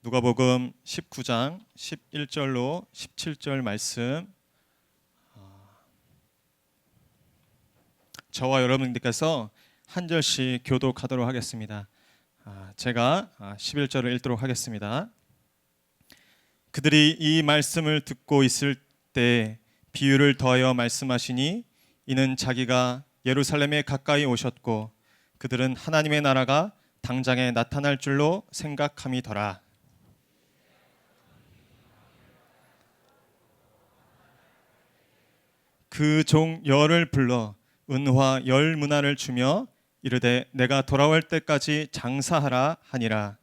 누가복음 19장 11절로 17절 말씀, 저와 여러분들께서 한 절씩 교독하도록 하겠습니다. 제가 11절을 읽도록 하겠습니다. 그들이 이 말씀을 듣고 있을 때 비유를 더하여 말씀하시니 이는 자기가 예루살렘에 가까이 오셨고 그들은 하나님의 나라가 당장에 나타날 줄로 생각함이더라. 그 종 열을 불러 은화 10문화를 주며 이르되 내가 돌아올 때까지 장사하라 하니라.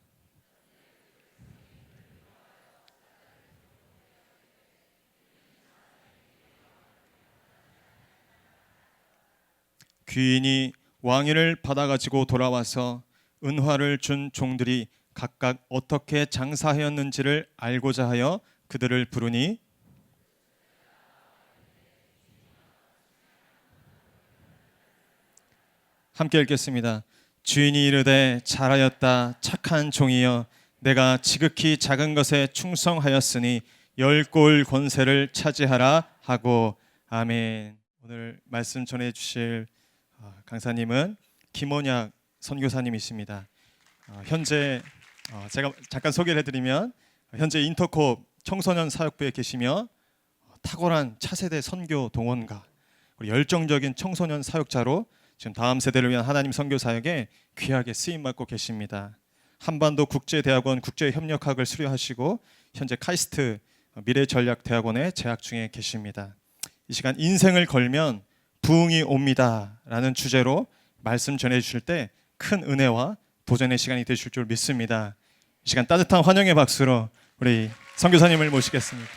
귀인이 왕위를 받아가지고 돌아와서 은화를 준 종들이 각각 어떻게 장사하였는지를 알고자 하여 그들을 부르니 함께 읽겠습니다. 주인이 이르되 잘하였다 착한 종이여 내가 지극히 작은 것에 충성하였으니 10골 권세를 차지하라 하고. 아멘. 오늘 말씀 전해주실 강사님은 김원약 선교사님이십니다. 현재 제가 잠깐 소개를 해드리면 현재 인터콥 청소년 사역부에 계시며 탁월한 차세대 선교 동원가, 그리고 열정적인 청소년 사역자로 지금 다음 세대를 위한 하나님 선교 사역에 귀하게 쓰임받고 계십니다. 한반도 국제대학원 국제협력학을 수료하시고 현재 카이스트 미래전략대학원에 재학 중에 계십니다. 이 시간 인생을 걸면 부흥이 옵니다 라는 주제로 말씀 전해주실 때 큰 은혜와 도전의 시간이 되실 줄 믿습니다. 이 시간 따뜻한 환영의 박수로 우리 선교사님을 모시겠습니다.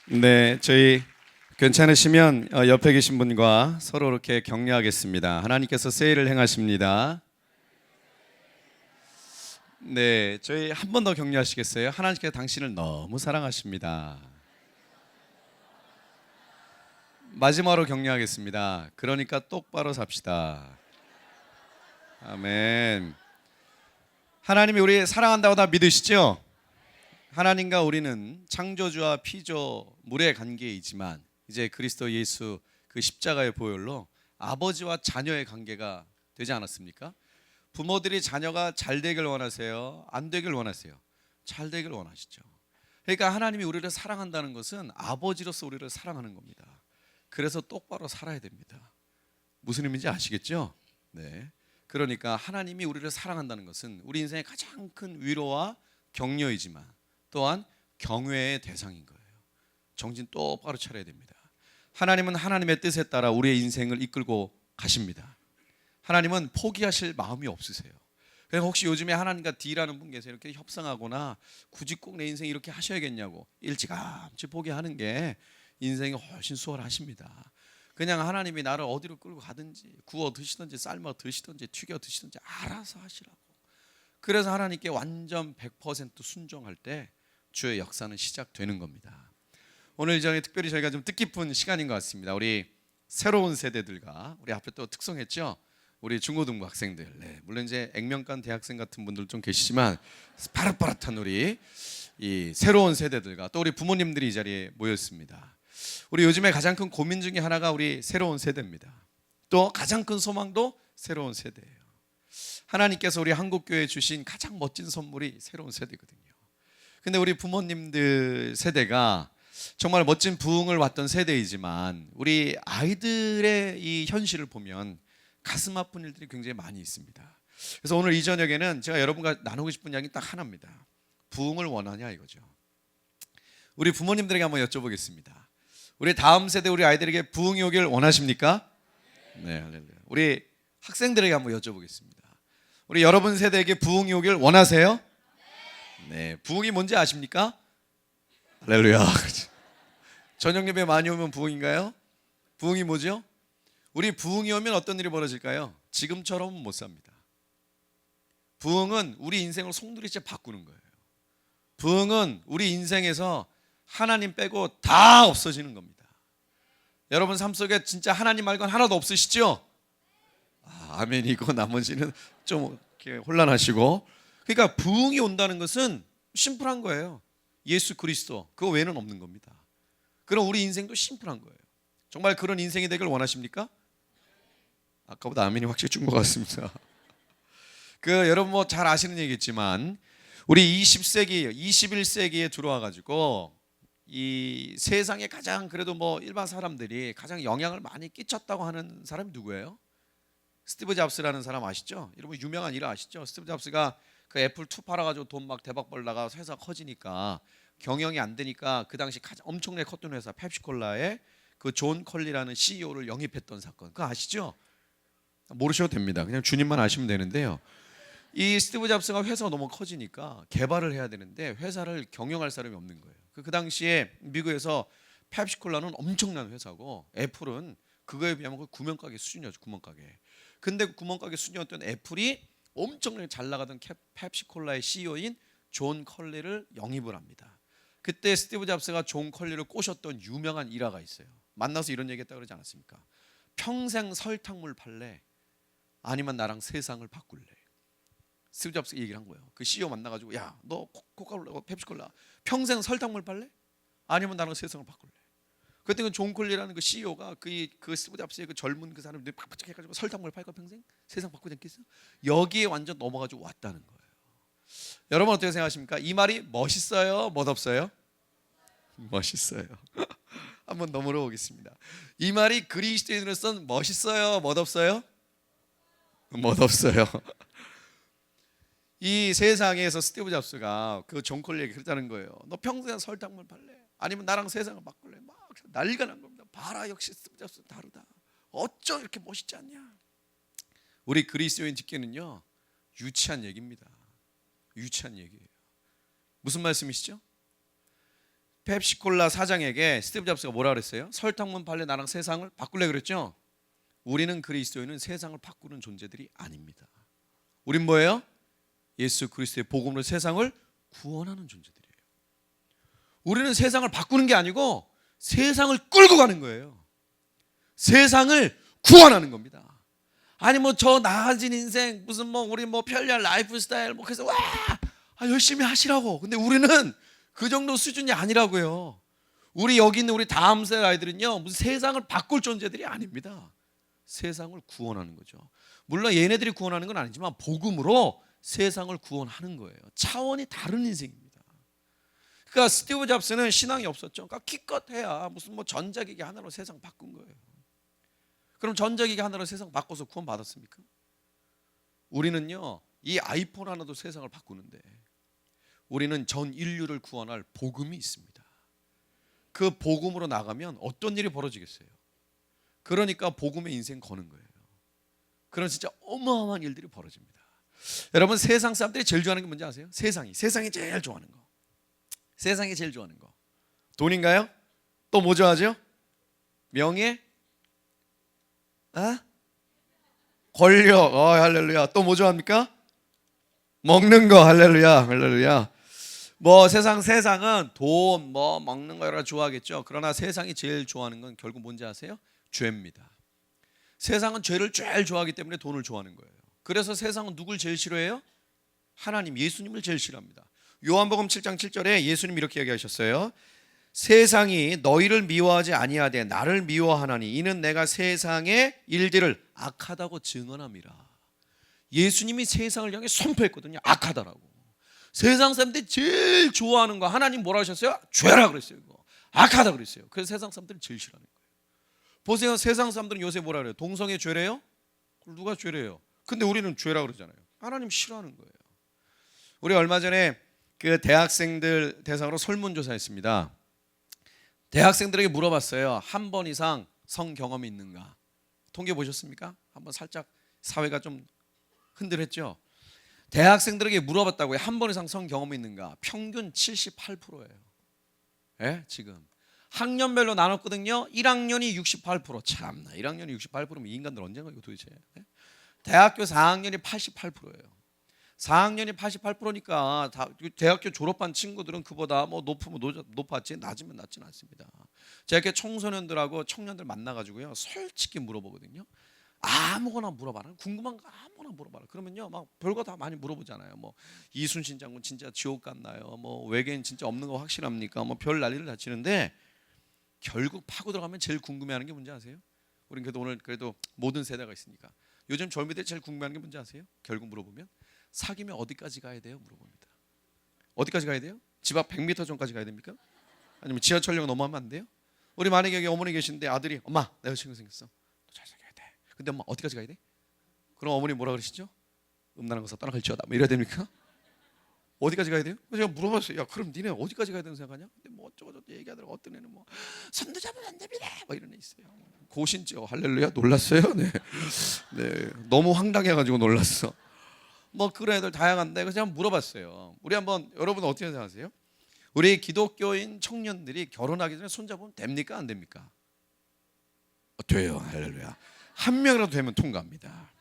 네, 저희 괜찮으시면 옆에 계신 분과 서로 이렇게 격려하겠습니다. 하나님께서 세일을 행하십니다. 네, 저희 한 번 더 격려하시겠어요? 하나님께서 당신을 너무 사랑하십니다. 마지막으로 격려하겠습니다. 그러니까 똑바로 삽시다. 아멘. 하나님이 우리 사랑한다고 다 믿으시죠? 하나님과 우리는 창조주와 피조물의 관계이지만 이제 그리스도 예수 그 십자가의 보혈로 아버지와 자녀의 관계가 되지 않았습니까? 부모들이 자녀가 잘 되길 원하세요? 안 되길 원하세요? 잘 되길 원하시죠. 그러니까 하나님이 우리를 사랑한다는 것은 아버지로서 우리를 사랑하는 겁니다. 그래서 똑바로 살아야 됩니다. 무슨 의미인지 아시겠죠? 네. 그러니까 하나님이 우리를 사랑한다는 것은 우리 인생의 가장 큰 위로와 격려이지만 또한 경외의 대상인 거예요. 정신 똑바로 차려야 됩니다. 하나님은 하나님의 뜻에 따라 우리의 인생을 이끌고 가십니다. 하나님은 포기하실 마음이 없으세요. 그러니까 혹시 요즘에 하나님과 딜하는 분 계세요? 이렇게 협상하거나 굳이 꼭 내 인생 이렇게 하셔야겠냐고 일찌감치 포기하는 게 인생이 훨씬 수월하십니다. 그냥 하나님이 나를 어디로 끌고 가든지 구워 드시든지 삶아 드시든지 튀겨 드시든지 알아서 하시라고. 그래서 하나님께 완전 100% 순종할 때 주의 역사는 시작되는 겁니다. 오늘 저희 특별히 저희가 좀 뜻깊은 시간인 것 같습니다. 우리 새로운 세대들과 우리 앞에 또 특성했죠. 우리 중고등부 학생들, 네, 물론 이제 액면간 대학생 같은 분들 좀 계시지만 빠릇빠릇한 우리 이 새로운 세대들과 또 우리 부모님들이 이 자리에 모였습니다. 우리 요즘에 가장 큰 고민 중에 하나가 우리 새로운 세대입니다. 또 가장 큰 소망도 새로운 세대예요. 하나님께서 우리 한국교회에 주신 가장 멋진 선물이 새로운 세대거든요. 근데 우리 부모님들 세대가 정말 멋진 부흥을 왔던 세대이지만 우리 아이들의 이 현실을 보면 가슴 아픈 일들이 굉장히 많이 있습니다. 그래서 오늘 이 저녁에는 제가 여러분과 나누고 싶은 이야기는 딱 하나입니다. 부흥을 원하냐 이거죠. 우리 부모님들에게 한번 여쭤보겠습니다. 우리 다음 세대 우리 아이들에게 부흥이 오길 원하십니까? 네, 할렐루야. 우리 학생들에게 한번 여쭤보겠습니다. 우리 여러분 세대에게 부흥이 오길 원하세요? 네, 부흥이 뭔지 아십니까? 할렐루야. 저녁 예배 많이 오면 부흥인가요? 부흥이 뭐죠? 우리 부흥이 오면 어떤 일이 벌어질까요? 지금처럼은 못 삽니다. 부흥은 우리 인생을 송두리째 바꾸는 거예요. 부흥은 우리 인생에서 하나님 빼고 다 없어지는 겁니다. 여러분 삶 속에 진짜 하나님 말고는 하나도 없으시죠? 아멘이고 나머지는 좀 이렇게 혼란하시고. 그러니까 부흥이 온다는 것은 심플한 거예요. 예수 그리스도, 그거 외에는 없는 겁니다. 그럼 우리 인생도 심플한 거예요. 정말 그런 인생이 되길 원하십니까? 아까보다 아멘이 확실히 준 것 같습니다. 여러분 뭐 잘 아시는 얘기겠지만 우리 20세기, 21세기에 들어와 가지고 이 세상에 가장 그래도 뭐 일반 사람들이 가장 영향을 많이 끼쳤다고 하는 사람이 누구예요? 스티브 잡스라는 사람 아시죠? 여러분 유명한 일 아시죠? 스티브 잡스가 그 애플 2 팔아가지고 돈 막 대박 벌다가 회사 커지니까 경영이 안 되니까 그 당시 가장 엄청나게 컸던 회사 펩시콜라에 그 존 컬리라는 CEO를 영입했던 사건, 그거 아시죠? 모르셔도 됩니다. 그냥 주님만 아시면 되는데요. 이 스티브 잡스가 회사가 너무 커지니까 개발을 해야 되는데 회사를 경영할 사람이 없는 거예요. 그 당시에 미국에서 펩시콜라는 엄청난 회사고 애플은 그거에 비하면 그 구멍가게 수준이었죠. 구멍가게. 근데 구멍가게 수준이었던 애플이 엄청나게 잘 나가던 펩시콜라의 CEO인 존 컬리를 영입을 합니다. 그때 스티브 잡스가 존 컬리를 꼬셨던 유명한 일화가 있어요. 만나서 이런 얘기했다 그러지 않았습니까? 평생 설탕물 팔래? 아니면 나랑 세상을 바꿀래? 스티브 잡스가 얘기를 한 거예요. 그 CEO 만나가지고 야, 너 코카콜라, 펩시콜라 평생 설탕물 팔래? 아니면 나랑 세상을 바꿀래? 그때 그 존 콜리라는 그 CEO가 그 스티브 잡스의 그 젊은 그 사람들이 팍팍 해가지고 설탕물 팔까 평생? 세상 바꾸지 않겠어? 여기에 완전 넘어가지고 왔다는 거예요. 여러분 어떻게 생각하십니까? 이 말이 멋있어요? 멋없어요? 멋있어요. 한번 더 물어보겠습니다. 이 말이 그리스도인으로서는 멋있어요? 멋없어요? 멋없어요. 이 세상에서 스티브 잡스가 그 존 콜리에게 그랬다는 거예요. 너 평생 설탕물 팔래? 아니면 나랑 세상을 바꿀래? 막 난리가 난 겁니다. 봐라, 역시 스티브 잡스는 다르다. 어쩜 이렇게 멋있지 않냐? 우리 그리스도인 집계는요 유치한 얘기입니다. 유치한 얘기예요. 무슨 말씀이시죠? 펩시콜라 사장에게 스티브 잡스가 뭐라 그랬어요? 설탕물 팔래? 나랑 세상을 바꿀래 그랬죠? 우리는 그리스도인은 세상을 바꾸는 존재들이 아닙니다. 우린 뭐예요? 예수 그리스도의 복음으로 세상을 구원하는 존재들이에요. 우리는 세상을 바꾸는 게 아니고 세상을 끌고 가는 거예요. 세상을 구원하는 겁니다. 아니 뭐 저 나아진 인생 무슨 뭐 우리 뭐 편리한 라이프 스타일 뭐 그래서 와 열심히 하시라고. 근데 우리는 그 정도 수준이 아니라고요. 우리 여기 있는 우리 다음 세대 아이들은요 무슨 세상을 바꿀 존재들이 아닙니다. 세상을 구원하는 거죠. 물론 얘네들이 구원하는 건 아니지만 복음으로 세상을 구원하는 거예요. 차원이 다른 인생입니다. 그러니까 스티브 잡스는 신앙이 없었죠. 그러니까 기껏 해야 무슨 뭐 전자기기 하나로 세상 바꾼 거예요. 그럼 전자기기 하나로 세상 바꿔서 구원 받았습니까? 우리는요 이 아이폰 하나도 세상을 바꾸는데 우리는 전 인류를 구원할 복음이 있습니다. 그 복음으로 나가면 어떤 일이 벌어지겠어요? 그러니까 복음의 인생 거는 거예요. 그런 진짜 어마어마한 일들이 벌어집니다. 여러분 세상 사람들이 제일 좋아하는 게 뭔지 아세요? 세상이 제일 좋아하는 거. 세상이 제일 좋아하는 거. 돈인가요? 또 뭐 좋아하죠? 명예? 권력. 할렐루야. 또 뭐 좋아합니까? 먹는 거. 할렐루야. 할렐루야. 뭐 세상은 돈, 뭐 먹는 거 여러 좋아하겠죠. 그러나 세상이 제일 좋아하는 건 결국 뭔지 아세요? 죄입니다. 세상은 죄를 제일 좋아하기 때문에 돈을 좋아하는 거예요. 그래서 세상은 누굴 제일 싫어해요? 하나님, 예수님을 제일 싫어합니다. 요한복음 7장 7절에 예수님이 이렇게 얘기하셨어요. 세상이 너희를 미워하지 아니하되 나를 미워하나니 이는 내가 세상의 일들을 악하다고 증언함이라. 예수님이 세상을 향해 선포했거든요. 악하다라고. 세상 사람들이 제일 좋아하는 거 하나님 뭐라 하셨어요? 죄라 그랬어요. 이거. 악하다 그랬어요. 그래서 세상 사람들이 제일 싫어하는 거예요. 보세요. 세상 사람들은 요새 뭐라 그래요? 동성애 죄래요? 누가 죄래요? 근데 우리는 죄라 그러잖아요. 하나님 싫어하는 거예요. 우리 얼마 전에 그 대학생들 대상으로 설문조사했습니다. 대학생들에게 물어봤어요. 한 번 이상 성 경험이 있는가? 통계 보셨습니까? 한번 살짝 사회가 좀 흔들했죠. 대학생들에게 물어봤다고요. 한 번 이상 성 경험이 있는가? 평균 78%예요. 예? 지금 학년별로 나눴거든요. 1학년이 68%. 참나 1학년이 68%면 이 인간들 언젠가 이거 도대체. 예? 대학교 4학년이 88%예요. 4학년이 88%니까 대학교 졸업한 친구들은 그보다 뭐 높으면 높았지 낮으면 낮지는 않습니다. 제가 이렇게 청소년들하고 청년들 만나가지고요 솔직히 물어보거든요. 아무거나 물어봐라. 궁금한 거 아무거나 물어봐라. 그러면요, 막 별거 다 많이 물어보잖아요. 뭐 이순신 장군 진짜 지옥 갔나요? 뭐 외계인 진짜 없는 거 확실합니까? 뭐 별 난리를 다 치는데 결국 파고 들어가면 제일 궁금해하는 게 뭔지 아세요? 우린 그래도 오늘 그래도 모든 세대가 있으니까 요즘 젊은이들 제일 궁금해하는 게 뭔지 아세요? 결국 물어보면 사귀면 어디까지 가야 돼요? 물어봅니다. 어디까지 가야 돼요? 집 앞 100m 전까지 가야 됩니까? 아니면 지하철역 넘어가면 안 돼요? 우리 만약에 여기 어머니 계신데 아들이 엄마 내 여자친구 생겼어. 너 잘 사귀어야 돼. 근데 엄마 어디까지 가야 돼? 그럼 어머니 뭐라 그러시죠? 음란한 것을 떠나갈지어다. 뭐 이래야 됩니까? 어디까지 가야 돼요? 그래서 제가 물어봤어요. 야 그럼 니네 어디까지 가야 되는 생각하냐? 근데 뭐 어쩌고저쩌고 얘기하더라고. 어떤 애는 뭐 손도 잡으면 안 됩니다. 막 이런 애 있어요. 고신죠. 할렐루야. 놀랐어요. 네. 네. 너무 황당해가지고 놀랐어. 뭐 그런 애들 다양한데 그래서 한번 물어봤어요. 우리 한번 여러분 어떻게 생각하세요? 우리 기독교인 청년들이 결혼하기 전에 손잡으면 됩니까? 안 됩니까? 돼요. 할렐루야. 한 명이라도 되면 통과합니다.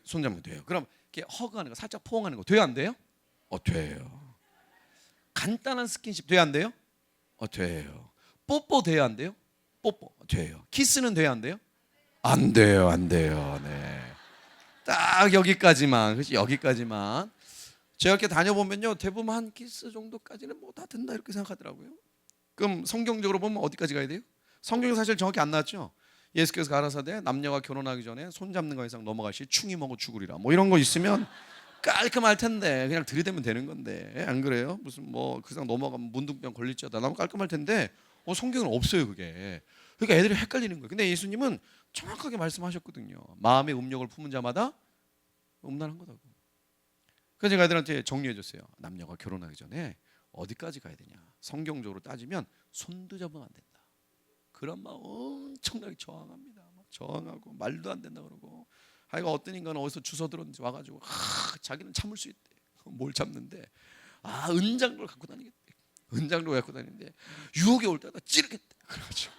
손잡으면 돼요. 그럼 이렇게 허그하는 거 살짝 포옹하는 거 돼요? 안 돼요? 돼요. 간단한 스킨십 돼요? 안 돼요? 돼요. 뽀뽀 돼요? 안 돼요? 뽀뽀 돼요. 키스는 돼요? 안 돼요? 안 돼요. 안 돼요. 네. 딱 여기까지만. 그렇지? 여기까지만. 제가 이렇게 다녀보면요 대부분 한 키스 정도까지는 뭐 다 된다 이렇게 생각하더라고요. 그럼 성경적으로 보면 어디까지 가야 돼요? 성경이 사실 정확히 안 나왔죠. 예수께서 가라사대 남녀가 결혼하기 전에 손잡는 거 이상 넘어가시 충이 먹어 죽으리라 뭐 이런 거 있으면 깔끔할 텐데 그냥 들이대면 되는 건데 안 그래요? 무슨 뭐 그 이상 넘어가면 문둥병 걸릴지어다 너무 깔끔할 텐데 성경은 없어요 그게. 그러니까 애들이 헷갈리는 거예요. 근데 예수님은 정확하게 말씀하셨거든요. 마음의 음욕을 품은 자마다 음란한 거다고. 그래서 제가 애들한테 정리해 줬어요. 남녀가 결혼하기 전에 어디까지 가야 되냐. 성경적으로 따지면 손도 잡으면 안 된다. 그런 막 엄청나게 저항합니다. 막 저항하고 말도 안 된다 그러고 하여간 어떤 인간은 어디서 주워 들었는지 와가지고 자기는 참을 수 있대. 뭘 참는데 은장도를 갖고 다니겠대. 은장도 갖고 다니는데 유혹이 올 때마다 찌르겠대. 그래가지고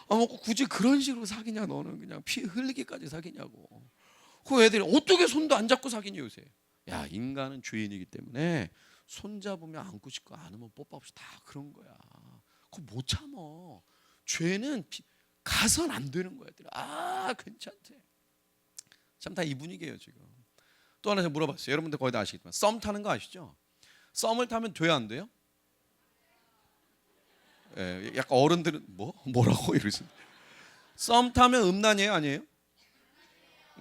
뭐 굳이 그런 식으로 사귀냐 너는 그냥 피 흘리기까지 사귀냐고. 그 애들이 어떻게 손도 안 잡고 사귀니 요새. 야 인간은 죄인이기 때문에 손 잡으면 안고 싶고 안으면 뽀뽀 없이 다 그런 거야. 그거 못 참어. 죄는 가선 안 되는 거야. 괜찮대. 참 다 이 분위기예요 지금. 또 하나 제가 물어봤어요. 여러분들 거의 다 아시겠지만 썸 타는 거 아시죠? 썸을 타면 돼요 안 돼요? 예, 약간 어른들은 뭐라고 이러시는데 썸 타면 음란이에요 아니에요?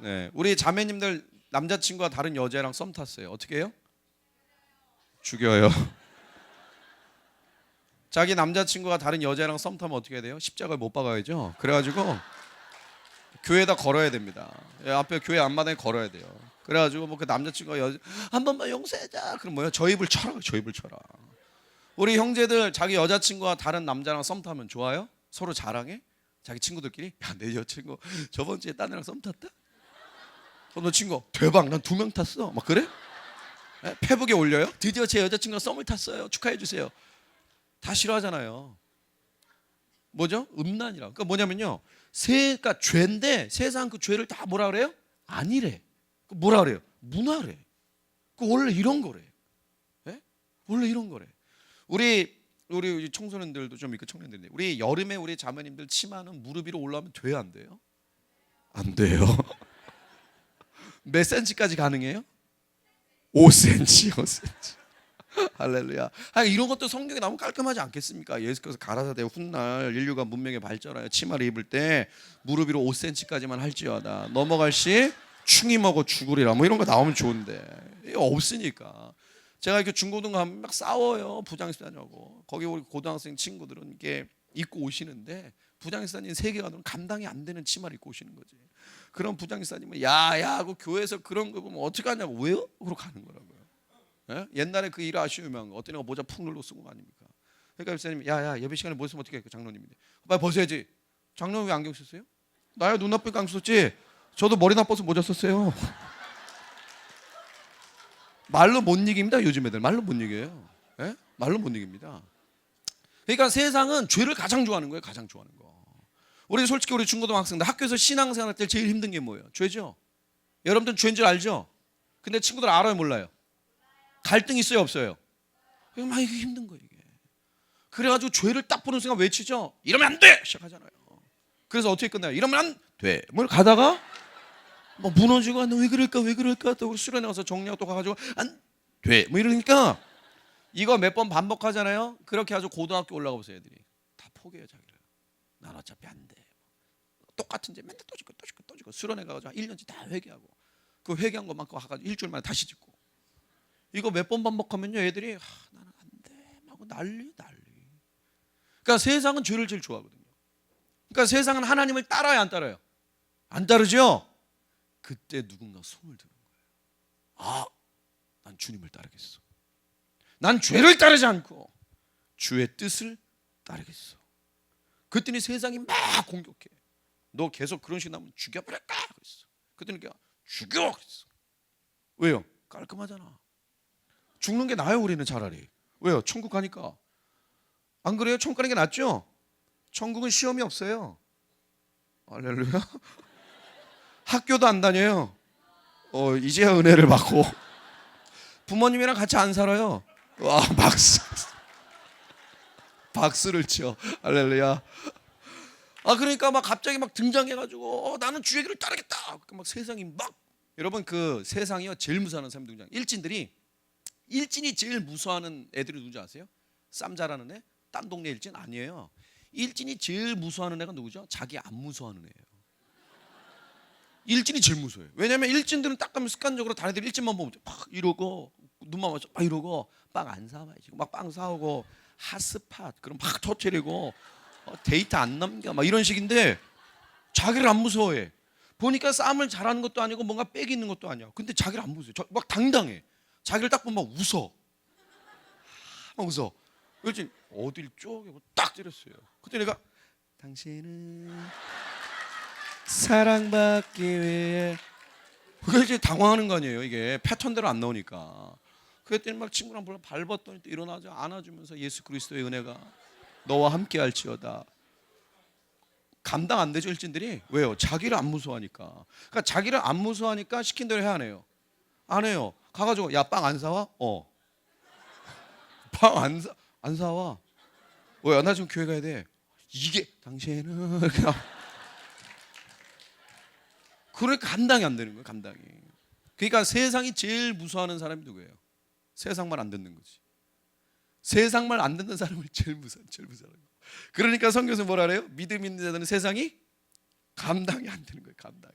네, 우리 자매님들 남자친구가 다른 여자랑 썸 탔어요. 어떻게 해요? 죽여요. 자기 남자친구가 다른 여자랑 썸 타면 어떻게 해야 돼요? 십자가를 못 박아야죠. 그래가지고 교회에다 걸어야 됩니다. 앞에 교회 앞마당에 걸어야 돼요. 그래가지고 뭐 그 남자친구가 한 번만 용서해자. 그럼 뭐야? 저 입을 쳐라. 저 입을 쳐라. 우리 형제들 자기 여자친구가 다른 남자랑 썸 타면 좋아요? 서로 자랑해? 자기 친구들끼리 야 내 여자친구 저번 주에 딴 애랑 썸 탔다? 너 친구 대박 난 2명 탔어. 막 그래? 페북에 올려요? 드디어 제 여자친구가 썸을 탔어요. 축하해 주세요. 다 싫어하잖아요. 뭐죠? 음란이라. 그러니까 뭐냐면요. 그러니까 죄인데 세상 그 죄를 다 뭐라 그래요? 아니래. 뭐라 그래요? 문화래. 원래 이런 거래. 네? 원래 이런 거래. 우리 청소년들도 좀 있고 청년들인데 우리 여름에 우리 자매님들 치마는 무릎 위로 올라오면 돼요 안 돼요? 안 돼요. 몇 센치까지 가능해요? 5cm, 5cm. 할렐루야. 이런 것도 성경에 나오면 깔끔하지 않겠습니까? 예수께서 가라사대 훗날 인류가 문명에 발전하여 치마를 입을 때 무릎 위로 5cm까지만 할지어다. 넘어갈 시 충이 먹어 죽으리라. 뭐 이런 거 나오면 좋은데 이거 없으니까. 제가 이렇게 중고등 가면 막 싸워요. 부장수다냐고. 거기 우리 고등학생 친구들은 이게 입고 오시는데 부장수다님 3개 가면 감당이 안 되는 치마를 입고 오시는 거지. 그럼 부장기사님은 야야 그 교회에서 그런 거 보면 어떻게 하냐고 왜요? 그러고 가는 거라고요. 예? 옛날에 그 일 아쉬우면 어떤 애가 모자 푹 눌러 쓰고 거 아닙니까? 그러니까 목사님이 야야 예배 시간에 뭐 쓰면 어떻게 해? 장로님인데 빨리 벗어야지. 장로님 왜 안경 썼어요? 나야 눈 나쁘니까 안경 썼지. 저도 머리 나빠서 모자 썼어요. 말로 못 이깁니다. 요즘 애들 말로 못 이겨요. 예? 말로 못 이깁니다. 그러니까 세상은 죄를 가장 좋아하는 거예요. 가장 좋아하는 거. 우리 솔직히 우리 중고등학생들 학교에서 신앙생활 할 때 제일 힘든 게 뭐예요? 죄죠. 여러분들 죄인 줄 알죠? 근데 친구들 알아요 몰라요? 갈등 있어요 없어요? 막 이게 힘든 거예요 이게. 그래가지고 죄를 딱 보는 순간 외치죠. 이러면 안 돼! 시작하잖아요. 그래서 어떻게 끝나요? 이러면 돼. 뭘 가다가 뭐 무너지고 너 왜 그럴까 왜 그럴까 또 수련회 가서 정리하고 또 가가지고 안 돼. 뭐 이러니까 이거 몇 번 반복하잖아요. 그렇게 아주 고등학교 올라가 보세요. 애들이 다 포기해요 자기를. 난 어차피 안 돼. 똑같은 제 맨날 또 짓고 또 짓고 또 짓고 수련회 가가지고 1년치 다 회개하고 그 회개한 것만큼 가가지고 일주일 만에 다시 짓고 이거 몇 번 반복하면요 애들이 나는 안 돼 하고 난리. 그러니까 세상은 죄를 제일 좋아하거든요. 그러니까 세상은 하나님을 따라요 안 따라요? 안 따르죠? 그때 누군가 손을 드는 거예요. 난 주님을 따르겠어. 난 죄를 따르지 않고 주의 뜻을 따르겠어. 그랬더니 세상이 막 공격해. 너 계속 그런 식으로 하면 죽여버릴까? 그랬어. 그랬더니 걔가 죽여! 그랬어. 왜요? 깔끔하잖아. 죽는 게 나아요 우리는 차라리. 왜요? 천국 가니까. 안 그래요? 천국 가는 게 낫죠? 천국은 시험이 없어요. 할렐루야. 학교도 안 다녀요. 이제야 은혜를 받고 부모님이랑 같이 안 살아요. 와 박수를 쳐. 할렐루야. 그러니까 막 갑자기 막 등장해가지고 나는 주 얘기를 따르겠다. 막 세상이 막 여러분 그 세상이요 제일 무서워하는 사람 등장. 일진이 제일 무서워하는 애들이 누군지 아세요? 쌈 잘하는 애? 딴 동네 일진 아니에요. 일진이 제일 무서워하는 애가 누구죠? 자기 안 무서워하는 애예요. 일진이 제일 무서워요. 왜냐면 일진들은 딱 가면 습관적으로 다른 애들 일진만 보면 막 이러고 눈만 맞춰 막 이러고 빵 안 사와야지. 막 빵 사오고 핫스팟 그럼 막 터트리고 데이트 안 남겨 막 이런 식인데 자기를 안 무서워해. 보니까 싸움을 잘하는 것도 아니고 뭔가 빽이 있는 것도 아니야. 근데 자기를 안 무서워해. 막 당당해. 자기를 딱 보면 막 웃어. 막 웃어. 그렇지 어딜 쪼개고 딱 때렸어요. 그때 내가 당신은 사랑받기 위해 그게 이제 당황하는 거 아니에요. 이게 패턴대로 안 나오니까. 그랬더니 막 친구랑 불러 밟았더니 또 일어나서 안아주면서 예수 그리스도의 은혜가 너와 함께 할지어다. 감당 안 되죠 일진들이. 왜요? 자기를 안 무서워하니까. 그러니까 자기를 안 무서워하니까 시킨 대로 해야 하네요. 안 해요. 가가지고 야 빵 안 사와? 빵 안 사와. 왜? 나 지금 교회 가야 돼. 이게 당신은 그러니까 감당이 안 되는 거예요. 감당이. 그러니까 세상이 제일 무서워하는 사람이 누구예요? 세상 말 안 듣는 거지. 세상 말 안 듣는 사람을 제일 무서워하는 거예요. 그러니까 성경에서 뭐라 그래요? 믿음 있는 자들은 세상이 감당이 안 되는 거예요. 감당이.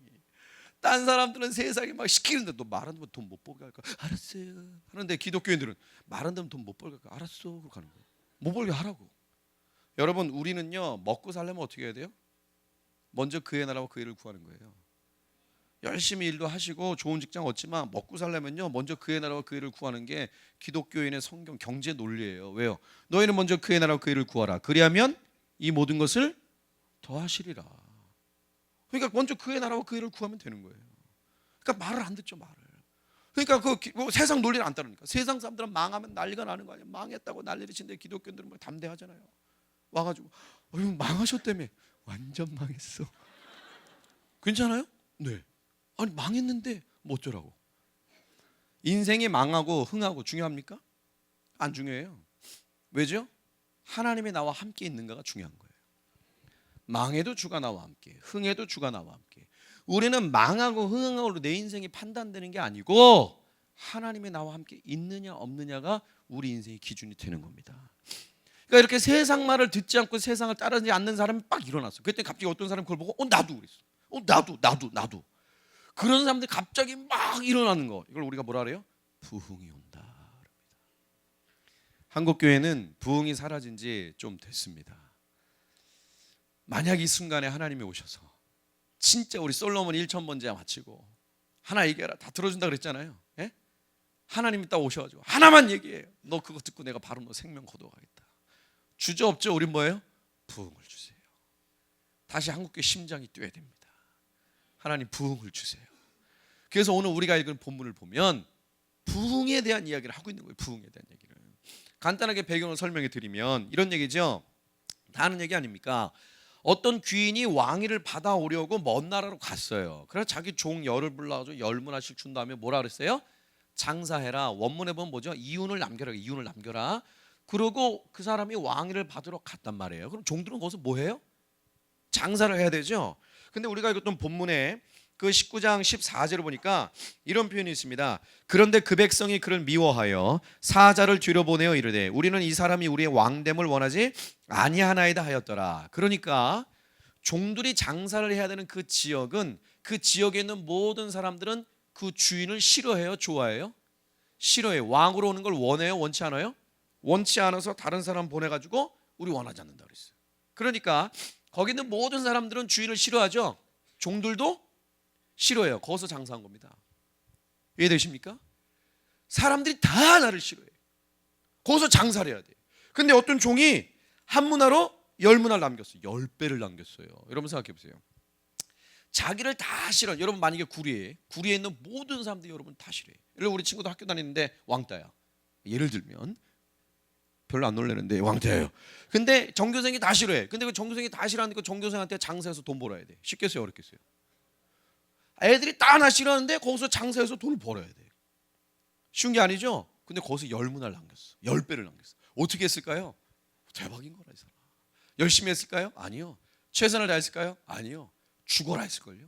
딴 사람들은 세상이 막 시키는데 너 말 안 되면 돈 못 벌게 할까? 알았어요. 하는데 기독교인들은 말 안 되면 돈 못 벌게 할까? 알았어. 그러고 가는 거예요. 못 벌게 하라고. 여러분 우리는요 먹고 살려면 어떻게 해야 돼요? 먼저 그의 나라와 그 일을 구하는 거예요. 열심히 일도 하시고 좋은 직장 얻지만 먹고 살려면요 먼저 그의 나라와 그 일을 구하는 게 기독교인의 성경 경제 논리예요. 왜요? 너희는 먼저 그의 나라와 그 일을 구하라. 그리하면 이 모든 것을 더하시리라. 그러니까 먼저 그의 나라와 그 일을 구하면 되는 거예요. 그러니까 말을 안 듣죠 말을. 그러니까 그 세상 논리를 안 따르니까 세상 사람들은 망하면 난리가 나는 거 아니에요. 망했다고 난리를 치는데 기독교인들은 뭐 담대하잖아요. 와가지고 망하셨다며. 완전 망했어. 괜찮아요? 네. 아니 망했는데 뭐 어쩌라고. 인생이 망하고 흥하고 중요합니까? 안 중요해요. 왜죠? 하나님이 나와 함께 있는가가 중요한 거예요. 망해도 주가 나와 함께, 흥해도 주가 나와 함께. 우리는 망하고 흥하고 내 인생이 판단되는 게 아니고 하나님이 나와 함께 있느냐 없느냐가 우리 인생의 기준이 되는 겁니다. 그러니까 이렇게 세상 말을 듣지 않고 세상을 따르지 않는 사람이 막 일어났어. 그때 갑자기 어떤 사람이 그걸 보고 나도 그랬어. 나도. 그런 사람들이 갑자기 막 일어나는 거. 이걸 우리가 뭐라 그래요? 부흥이 온다. 한국 교회는 부흥이 사라진 지 좀 됐습니다. 만약 이 순간에 하나님이 오셔서 진짜 우리 솔로몬 1,000번제야 마치고 하나 얘기해라 다 들어준다 그랬잖아요. 예? 하나님이 딱 오셔가지고 하나만 얘기해요. 너 그거 듣고 내가 바로 너 생명 거둬가겠다. 주저없죠. 우린 뭐예요? 부흥을 주세요. 다시 한국교회 심장이 뛰어야 됩니다. 하나님 부흥을 주세요. 그래서 오늘 우리가 읽은 본문을 보면 부흥에 대한 이야기를 하고 있는 거예요. 부흥에 대한 얘기를 간단하게 배경을 설명해 드리면 이런 얘기죠. 다 아는 얘기 아닙니까? 어떤 귀인이 왕위를 받아오려고 먼 나라로 갔어요. 그래서 자기 종 열을 불러가지고 10문화씩 준 다음에 뭐라 그랬어요? 장사해라. 원문에 보면 뭐죠? 이윤을 남겨라. 그러고 그 사람이 왕위를 받으러 갔단 말이에요. 그럼 종들은 거기서 뭐 해요? 장사를 해야 되죠. 근데 우리가 읽었던 본문에 그 19장 14절을 보니까 이런 표현이 있습니다. 그런데 그 백성이 그를 미워하여 사자를 뒤로 보내어 이르되 우리는 이 사람이 우리의 왕됨을 원하지 아니하나이다 하였더라. 그러니까 종들이 장사를 해야 되는 그 지역은, 그 지역에 있는 모든 사람들은 그 주인을 싫어해요, 좋아해요? 싫어해요. 왕으로 오는 걸 원해요, 원치 않아요? 원치 않아서 다른 사람 보내가지고 우리 원하지 않는다 그랬어요. 그러니까 거기 있는 모든 사람들은 주인을 싫어하죠. 종들도 싫어해요. 거기서 장사한 겁니다. 이해되십니까? 사람들이 다 나를 싫어해요. 거기서 장사를 해야 돼. 근데 어떤 종이 한 문화로 10문화를 남겼어요. 10배를 남겼어요. 여러분 생각해 보세요. 자기를 다 싫어. 여러분 만약에 구리에 있는 모든 사람들이 여러분 다 싫어해. 예를 우리 친구도 학교 다니는데 왕따야. 예를 들면 별로 안 놀라는데 왕따예요. 근데 전교생이 다 싫어해. 근데 그 전교생이 다 싫어하니까 전교생한테 장사해서 돈 벌어야 돼. 쉽겠어요, 어렵겠어요? 애들이 다 나 싫어하는데 거기서 장사해서 돈을 벌어야 돼. 쉬운 게 아니죠? 근데 거기서 10문화를 남겼어. 10배를 남겼어. 어떻게 했을까요? 대박인 거라 이 사람. 열심히 했을까요? 아니요. 최선을 다했을까요? 아니요. 죽어라 했을걸요?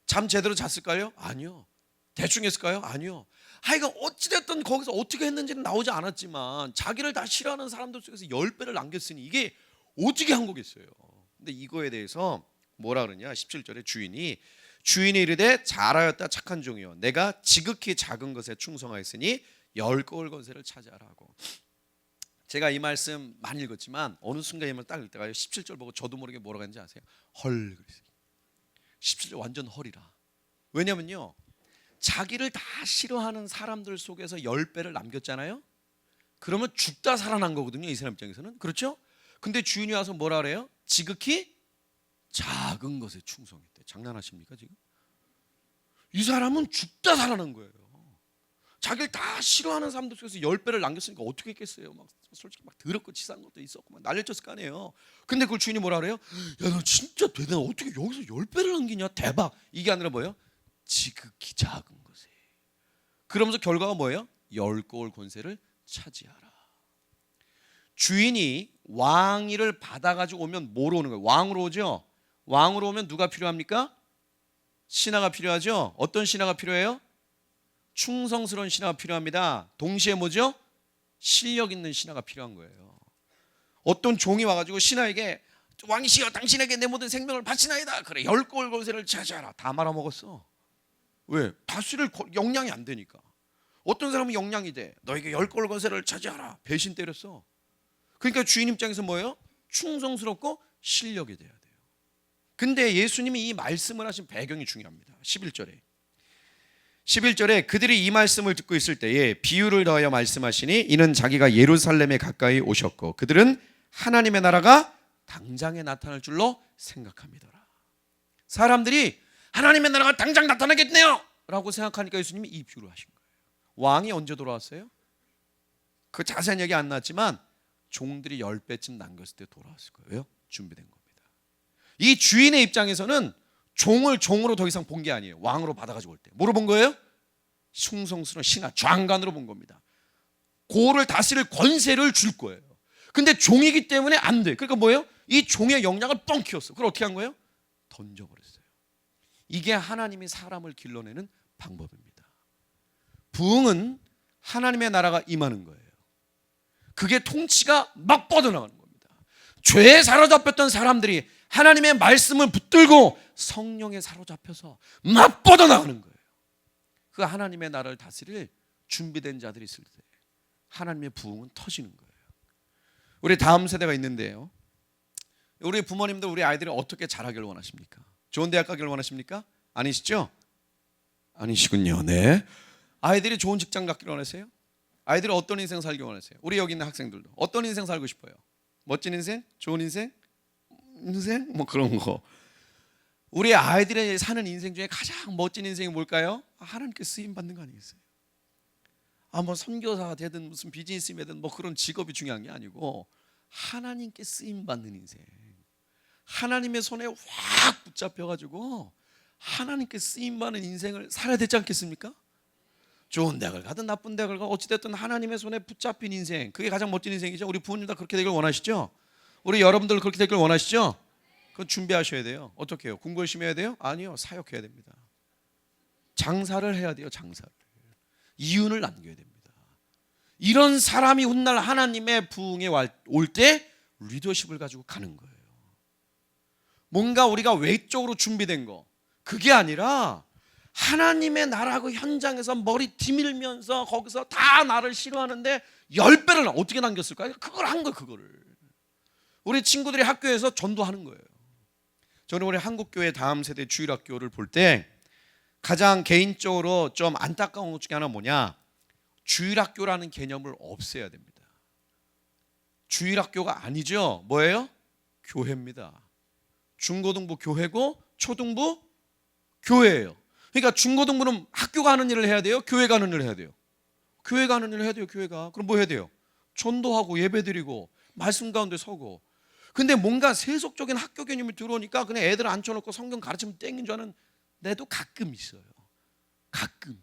잠 제대로 잤을까요? 아니요. 대충 했을까요? 아니요. 하여간 어찌됐든 거기서 어떻게 했는지는 나오지 않았지만 자기를 다 싫어하는 사람들 속에서 10배를 남겼으니 이게 어떻게 한 거겠어요. 근데 이거에 대해서 뭐라 그러냐, 17절에 주인이 이르되 잘하였다 착한 종이요 내가 지극히 작은 것에 충성하였으니 10골 권세를 차지하라 하고. 제가 이 말씀 많이 읽었지만 어느 순간 이 말을 딱 읽다가 17절 보고 저도 모르게 뭐라고 했는지 아세요? 헐 그랬어요. 17절 완전 헐이라. 왜냐면요, 자기를 다 싫어하는 사람들 속에서 10배를 남겼잖아요. 그러면 죽다 살아난 거거든요, 이 사람 입장에서는. 그렇죠? 근데 주인이 와서 뭐라 그래요? 지극히 작은 것에 충성했대. 장난하십니까 지금? 이 사람은 죽다 살아난 거예요. 자기를 다 싫어하는 사람들 속에서 10배를 남겼으니까 어떻게 했겠어요? 막 솔직히 막 더럽고 치사한 것도 있었고 막 날려쳤을 거 아니에요. 근데 그걸 주인이 뭐라 그래요? 야, 너 진짜 대단해. 어떻게 여기서 10배를 남기냐? 대박. 이게 아니라 뭐예요? 지극히 작은 것에. 그러면서 결과가 뭐예요? 10골 권세를 차지하라. 주인이 왕위를 받아가지고 오면 뭐로 오는 거예요? 왕으로 오죠. 왕으로 오면 누가 필요합니까? 신하가 필요하죠. 어떤 신하가 필요해요? 충성스러운 신하가 필요합니다. 동시에 뭐죠? 실력 있는 신하가 필요한 거예요. 어떤 종이 와가지고 신하에게 왕이시여 당신에게 내 모든 생명을 바치나이다. 그래 10골 권세를 차지하라. 다 말아먹었어. 왜? 다스릴 역량이 안 되니까. 어떤 사람은 역량이 돼. 너에게 10골 권세를 차지하라. 배신 때렸어. 그러니까 주인 입장에서 뭐예요? 충성스럽고 실력이 돼야 돼요. 근데 예수님이 이 말씀을 하신 배경이 중요합니다. 11절에 그들이 이 말씀을 듣고 있을 때에 비유를 더하여 말씀하시니 이는 자기가 예루살렘에 가까이 오셨고 그들은 하나님의 나라가 당장에 나타날 줄로 생각합니다라. 사람들이 하나님의 나라가 당장 나타나겠네요 라고 생각하니까 예수님이 이 비유를 하신 거예요. 왕이 언제 돌아왔어요? 그 자세한 얘기 안 나왔지만 종들이 10배쯤 남겼을 때 돌아왔을 거예요. 준비된 겁니다. 이 주인의 입장에서는 종을 종으로 더 이상 본 게 아니에요. 왕으로 받아가지고 올 때 뭐로 본 거예요? 충성스러운 신하 장관으로 본 겁니다. 고를 다스릴 권세를 줄 거예요. 근데 종이기 때문에 안 돼. 그러니까 뭐예요? 이 종의 역량을 뻥 키웠어. 그걸 어떻게 한 거예요? 던져버렸어요. 이게 하나님이 사람을 길러내는 방법입니다. 부흥은 하나님의 나라가 임하는 거예요. 그게 통치가 막 뻗어나가는 겁니다. 죄에 사로잡혔던 사람들이 하나님의 말씀을 붙들고 성령에 사로잡혀서 막 뻗어나가는 거예요. 그 하나님의 나라를 다스릴 준비된 자들이 있을 때 하나님의 부흥은 터지는 거예요. 우리 다음 세대가 있는데요, 우리 부모님들 우리 아이들이 어떻게 자라길 원하십니까? 좋은 대학 가길 원하십니까? 아니시죠? 아니시군요. 네. 아이들이 좋은 직장 갖기를 원하세요? 아이들이 어떤 인생 살기 원하세요? 우리 여기 있는 학생들도 어떤 인생 살고 싶어요? 멋진 인생? 좋은 인생? 뭐 그런 거. 우리 아이들이 사는 인생 중에 가장 멋진 인생이 뭘까요? 하나님께 쓰임 받는 거 아니겠어요? 뭐 선교사가 되든 무슨 비즈니스맨이든 뭐 그런 직업이 중요한 게 아니고 하나님께 쓰임 받는 인생. 하나님의 손에 확 붙잡혀가지고 하나님께 쓰임 받는 인생을 살아야 되지 않겠습니까? 좋은 대학을 가든 나쁜 대학을 가든 어찌됐든 하나님의 손에 붙잡힌 인생, 그게 가장 멋진 인생이죠. 우리 부모님 다 그렇게 되길 원하시죠? 우리 여러분들 그렇게 되길 원하시죠? 그건 준비하셔야 돼요. 어떻게 해요? 공부 열심히 해야 돼요? 아니요, 사역해야 됩니다. 장사를 해야 돼요. 장사를. 이윤을 남겨야 됩니다. 이런 사람이 훗날 하나님의 부흥에 올 때 리더십을 가지고 가는 거예요. 뭔가 우리가 외적으로 준비된 거, 그게 아니라 하나님의 나라 그 현장에서 머리 디밀면서 거기서 다 나를 싫어하는데 10배를 어떻게 남겼을까요? 그걸 한 거예요. 그거를 우리 친구들이 학교에서 전도하는 거예요. 저는 우리 한국교회 다음 세대 주일학교를 볼 때 가장 개인적으로 좀 안타까운 것 중에 하나 뭐냐, 주일학교라는 개념을 없애야 됩니다. 주일학교가 아니죠. 뭐예요? 교회입니다. 중고등부 교회고 초등부 교회예요. 그러니까 중고등부는 학교가 하는 일을 해야 돼요? 교회가 하는 일을 해야 돼요? 교회가 하는 일을 해야 돼요. 교회가. 그럼 뭐 해야 돼요? 전도하고 예배드리고 말씀 가운데 서고. 근데 뭔가 세속적인 학교 개념이 들어오니까 그냥 애들 앉혀놓고 성경 가르치면 땡인 줄 아는 애도 가끔 있어요. 가끔.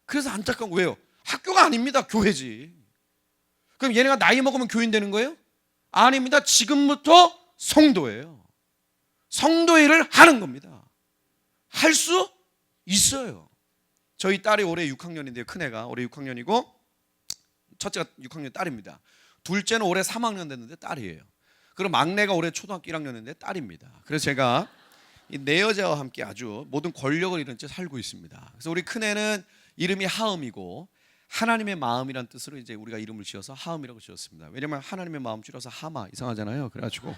그래서 안타까운 거예요. 학교가 아닙니다. 교회지. 그럼 얘네가 나이 먹으면 교인 되는 거예요? 아닙니다. 지금부터 성도예요. 성도 일을 하는 겁니다. 할 수 있어요. 저희 딸이 올해 6학년인데요. 큰애가 올해 6학년이고 첫째가 6학년 딸입니다. 둘째는 올해 3학년 됐는데 딸이에요. 그리고 막내가 올해 초등학교 1학년인데 딸입니다. 그래서 제가 이 네 여자와 함께 아주 모든 권력을 잃은 채 살고 있습니다. 그래서 우리 큰애는 이름이 하음이고 하나님의 마음이란 뜻으로 이제 우리가 이름을 지어서 하음이라고 지었습니다. 왜냐면 하나님의 마음 줄여서 하마 이상하잖아요. 그래가지고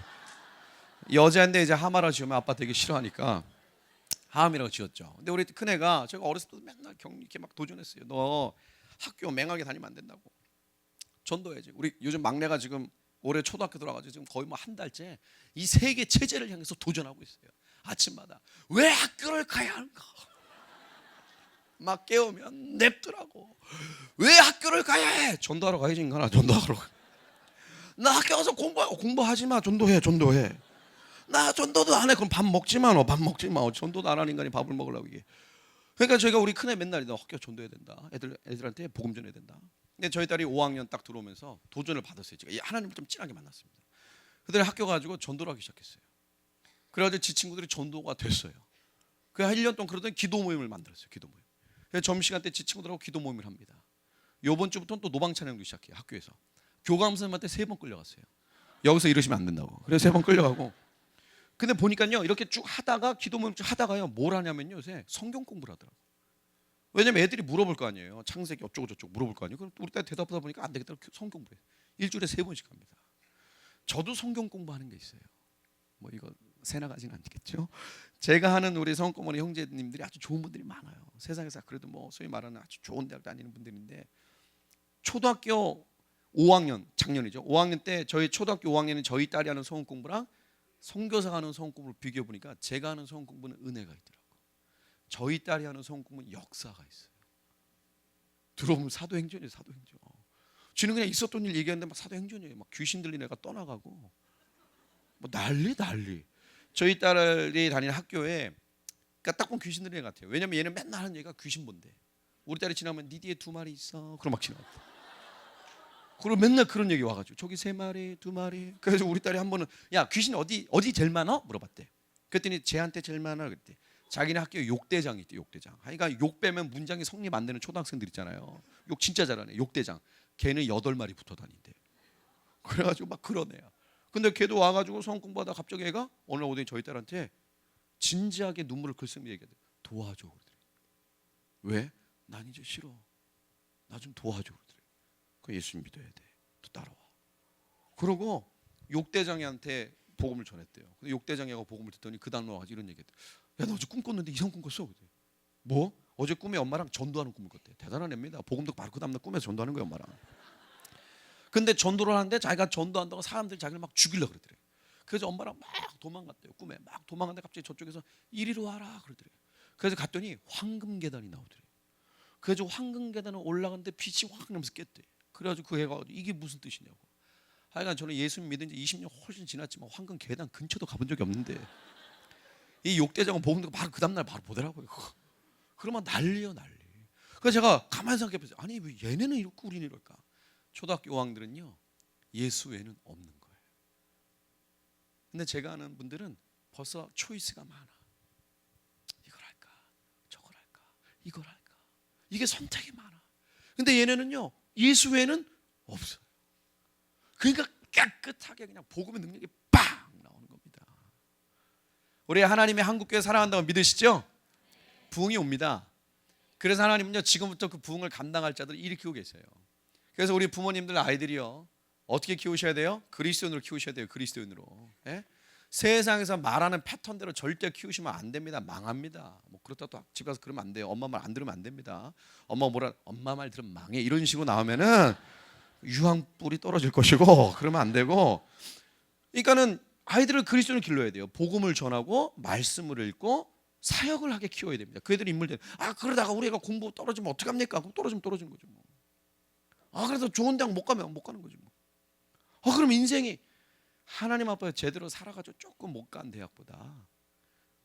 여자인데 이제 하마라 지으면 아빠 되게 싫어하니까 하음이라고 지었죠. 근데 우리 큰애가 제가 어렸을 때 맨날 이렇게 막 도전했어요. 너 학교 맹하게 다니면 안 된다고. 전도해야지. 우리 요즘 막내가 지금 올해 초등학교 들어가지고 지금 거의 뭐 한 달째 이 세계 체제를 향해서 도전하고 있어요. 아침마다 왜 학교를 가야 하는가? 막 깨우면 냅두라고. 왜 학교를 가야 해? 전도하러 가야지 인간아. 전도하러. 나 학교 가서 공부하지 마. 전도해. 나 전도도 안 해. 그럼 밥 먹지 마. 너 밥 먹지 마. 전도도 안 하는 인간이 밥을 먹으려고 이게. 그러니까 저희가 우리 큰애 맨날 너 학교 전도해야 된다. 애들한테 복음 전해야 된다. 근데 저희 딸이 5학년 딱 들어오면서 도전을 받았어요. 제가 하나님을 좀 진하게 만났습니다. 그들이 학교 가지고 전도를 하기 시작했어요. 그래가지고 지 친구들이 전도가 됐어요. 그 1년 동안 그러더니 기도 모임을 만들었어요. 기도 모임. 그래서 점심시간 때 지 친구들하고 기도 모임을 합니다. 요번 주부터는 또 노방 찬양도 시작해요. 학교에서. 교감 선생님한테 3번 끌려갔어요. 여기서 이러시면 안 된다고. 그래서 3번 끌려가고. 근데 보니까요, 이렇게 쭉 하다가 기도 모임 쭉 하다가요, 뭘 하냐면요, 요새 성경 공부를 하더라고. 왜냐면 애들이 물어볼 거 아니에요. 창세기 어쩌고 저쩌고 물어볼 거 아니에요. 그럼 우리 딸 대답하다 보니까 안 되겠다. 성경 공부해. 일주일에 3번씩 합니다. 저도 성경 공부하는 게 있어요. 뭐 이거 세 나가지는 않겠죠. 제가 하는 우리 성공머리 형제님들이 아주 좋은 분들이 많아요. 세상에서 그래도 뭐 소위 말하는 아주 좋은 대학 다니는 분들인데 초등학교 5학년 작년이죠. 5학년 때 저희 초등학교 5학년은 저희 딸이 하는 성경 공부랑 선교사가 하는 성경 공부를 비교해 보니까 제가 하는 성경 공부는 은혜가 있더라고요. 저희 딸이 하는 성경 공부는 역사가 있어요. 들어보면 사도행전이에요. 사도행전. 쥐는 그냥 있었던 일 얘기하는데 막 사도행전이에요. 막 귀신 들린 애가 떠나가고 뭐 난리. 저희 딸이 다니는 학교에 그러니까 딱 보면 귀신 들린 애 같아요. 왜냐면 얘는 맨날 하는 얘기가 귀신 본대. 우리 딸이 지나면 네 뒤에 2마리 있어. 그럼 막 지나가. 그리고 맨날 그런 얘기 와가지고 저기 3마리 2마리. 그래서 우리 딸이 한 번은 야 귀신 어디 제일 많아? 물어봤대. 그랬더니 쟤한테 제일 많아 그랬대. 자기네 학교에 욕대장이 있대. 욕대장. 그러니까 욕 빼면 문장이 성립 안 되는 초등학생들 있잖아요. 욕 진짜 잘하네. 욕대장. 걔는 8마리 붙어 다닌대. 그래가지고 막 그런 애야. 근데 걔도 와가지고 성경 공부하다 갑자기 애가 어느 날 오더니 저희 딸한테 진지하게 눈물을 글썽이며 얘기하대. 도와줘 그러더래. 왜? 난 이제 싫어. 나 좀 도와줘 그러더래. 그 예수님 믿어야 돼. 또 따라와. 그러고 욕대장이한테 복음을 전했대요. 근데 욕대장이하고 복음을 듣더니 그 다음날 와가지고 이런 얘기했대. 야, 너 어제 꿈 꿨는데 이상 꿈 꿨어. 그래. 뭐? 어제 꿈에 엄마랑 전도하는 꿈을 꿨대. 대단한 애입니다. 복음 듣고 바로 그 다음날 꿈에서 전도하는 거야 엄마랑. 근데 전도를 하는데 자기가 전도한다고 사람들이 자기를 막 죽이려고 그러더래. 그래서 엄마랑 막 도망갔대요. 꿈에 막 도망갔는데 갑자기 저쪽에서 이리로 와라 그러더래. 그래서 갔더니 황금 계단이 나오더래. 그래서 황금 계단을 올라갔는데 빛이 확 나면서 깼대. 그래가지고 그 애가 이게 무슨 뜻이냐고. 하여간 저는 예수 믿은 지 20년 훨씬 지났지만 황금 계단 근처도 가본 적이 없는데 이 욕대장은 복음 듣고 바로 그 다음날 바로 보더라고요. 그러면 난리요 난리. 그래서 제가 가만히 생각해봤어요. 아니 왜 얘네는 이렇고 우리는 이럴까. 초등학교 5학년들은요 예수 외에는 없는 거예요. 근데 제가 아는 분들은 벌써 초이스가 많아. 이걸 할까, 저걸 할까, 이걸 할까. 이게 선택이 많아. 근데 얘네는요, 예수 외에는 없어요. 그러니까 깨끗하게 그냥 복음의 능력이 빵 나오는 겁니다. 우리 하나님의 한국교회 사랑한다고 믿으시죠? 부흥이 옵니다. 그래서 하나님은요, 지금부터 그 부흥을 감당할 자들을 일으키고 계세요. 그래서 우리 부모님들 아이들이요, 어떻게 키우셔야 돼요? 그리스도인으로 키우셔야 돼요. 그리스도인으로. 예? 세상에서 말하는 패턴대로 절대 키우시면 안 됩니다. 망합니다. 뭐 그렇다 또 집 가서 그러면 안 돼요. 엄마 말 안 들으면 안 됩니다. 엄마 말 들으면 망해. 이런 식으로 나오면은 유황불이 떨어질 것이고 그러면 안 되고. 그러니까는 아이들을 그리스도를 길러야 돼요. 복음을 전하고 말씀을 읽고 사역을 하게 키워야 됩니다. 그 애들이 인물들. 그러다가 우리 애가 공부 떨어지면 어떡합니까? 그럼 떨어지면 떨어지는 거죠. 뭐. 그래서 좋은 대학 못 가면 못 가는 거죠. 뭐. 그럼 인생이 하나님 앞에 제대로 살아가지고 조금 못 간 대학보다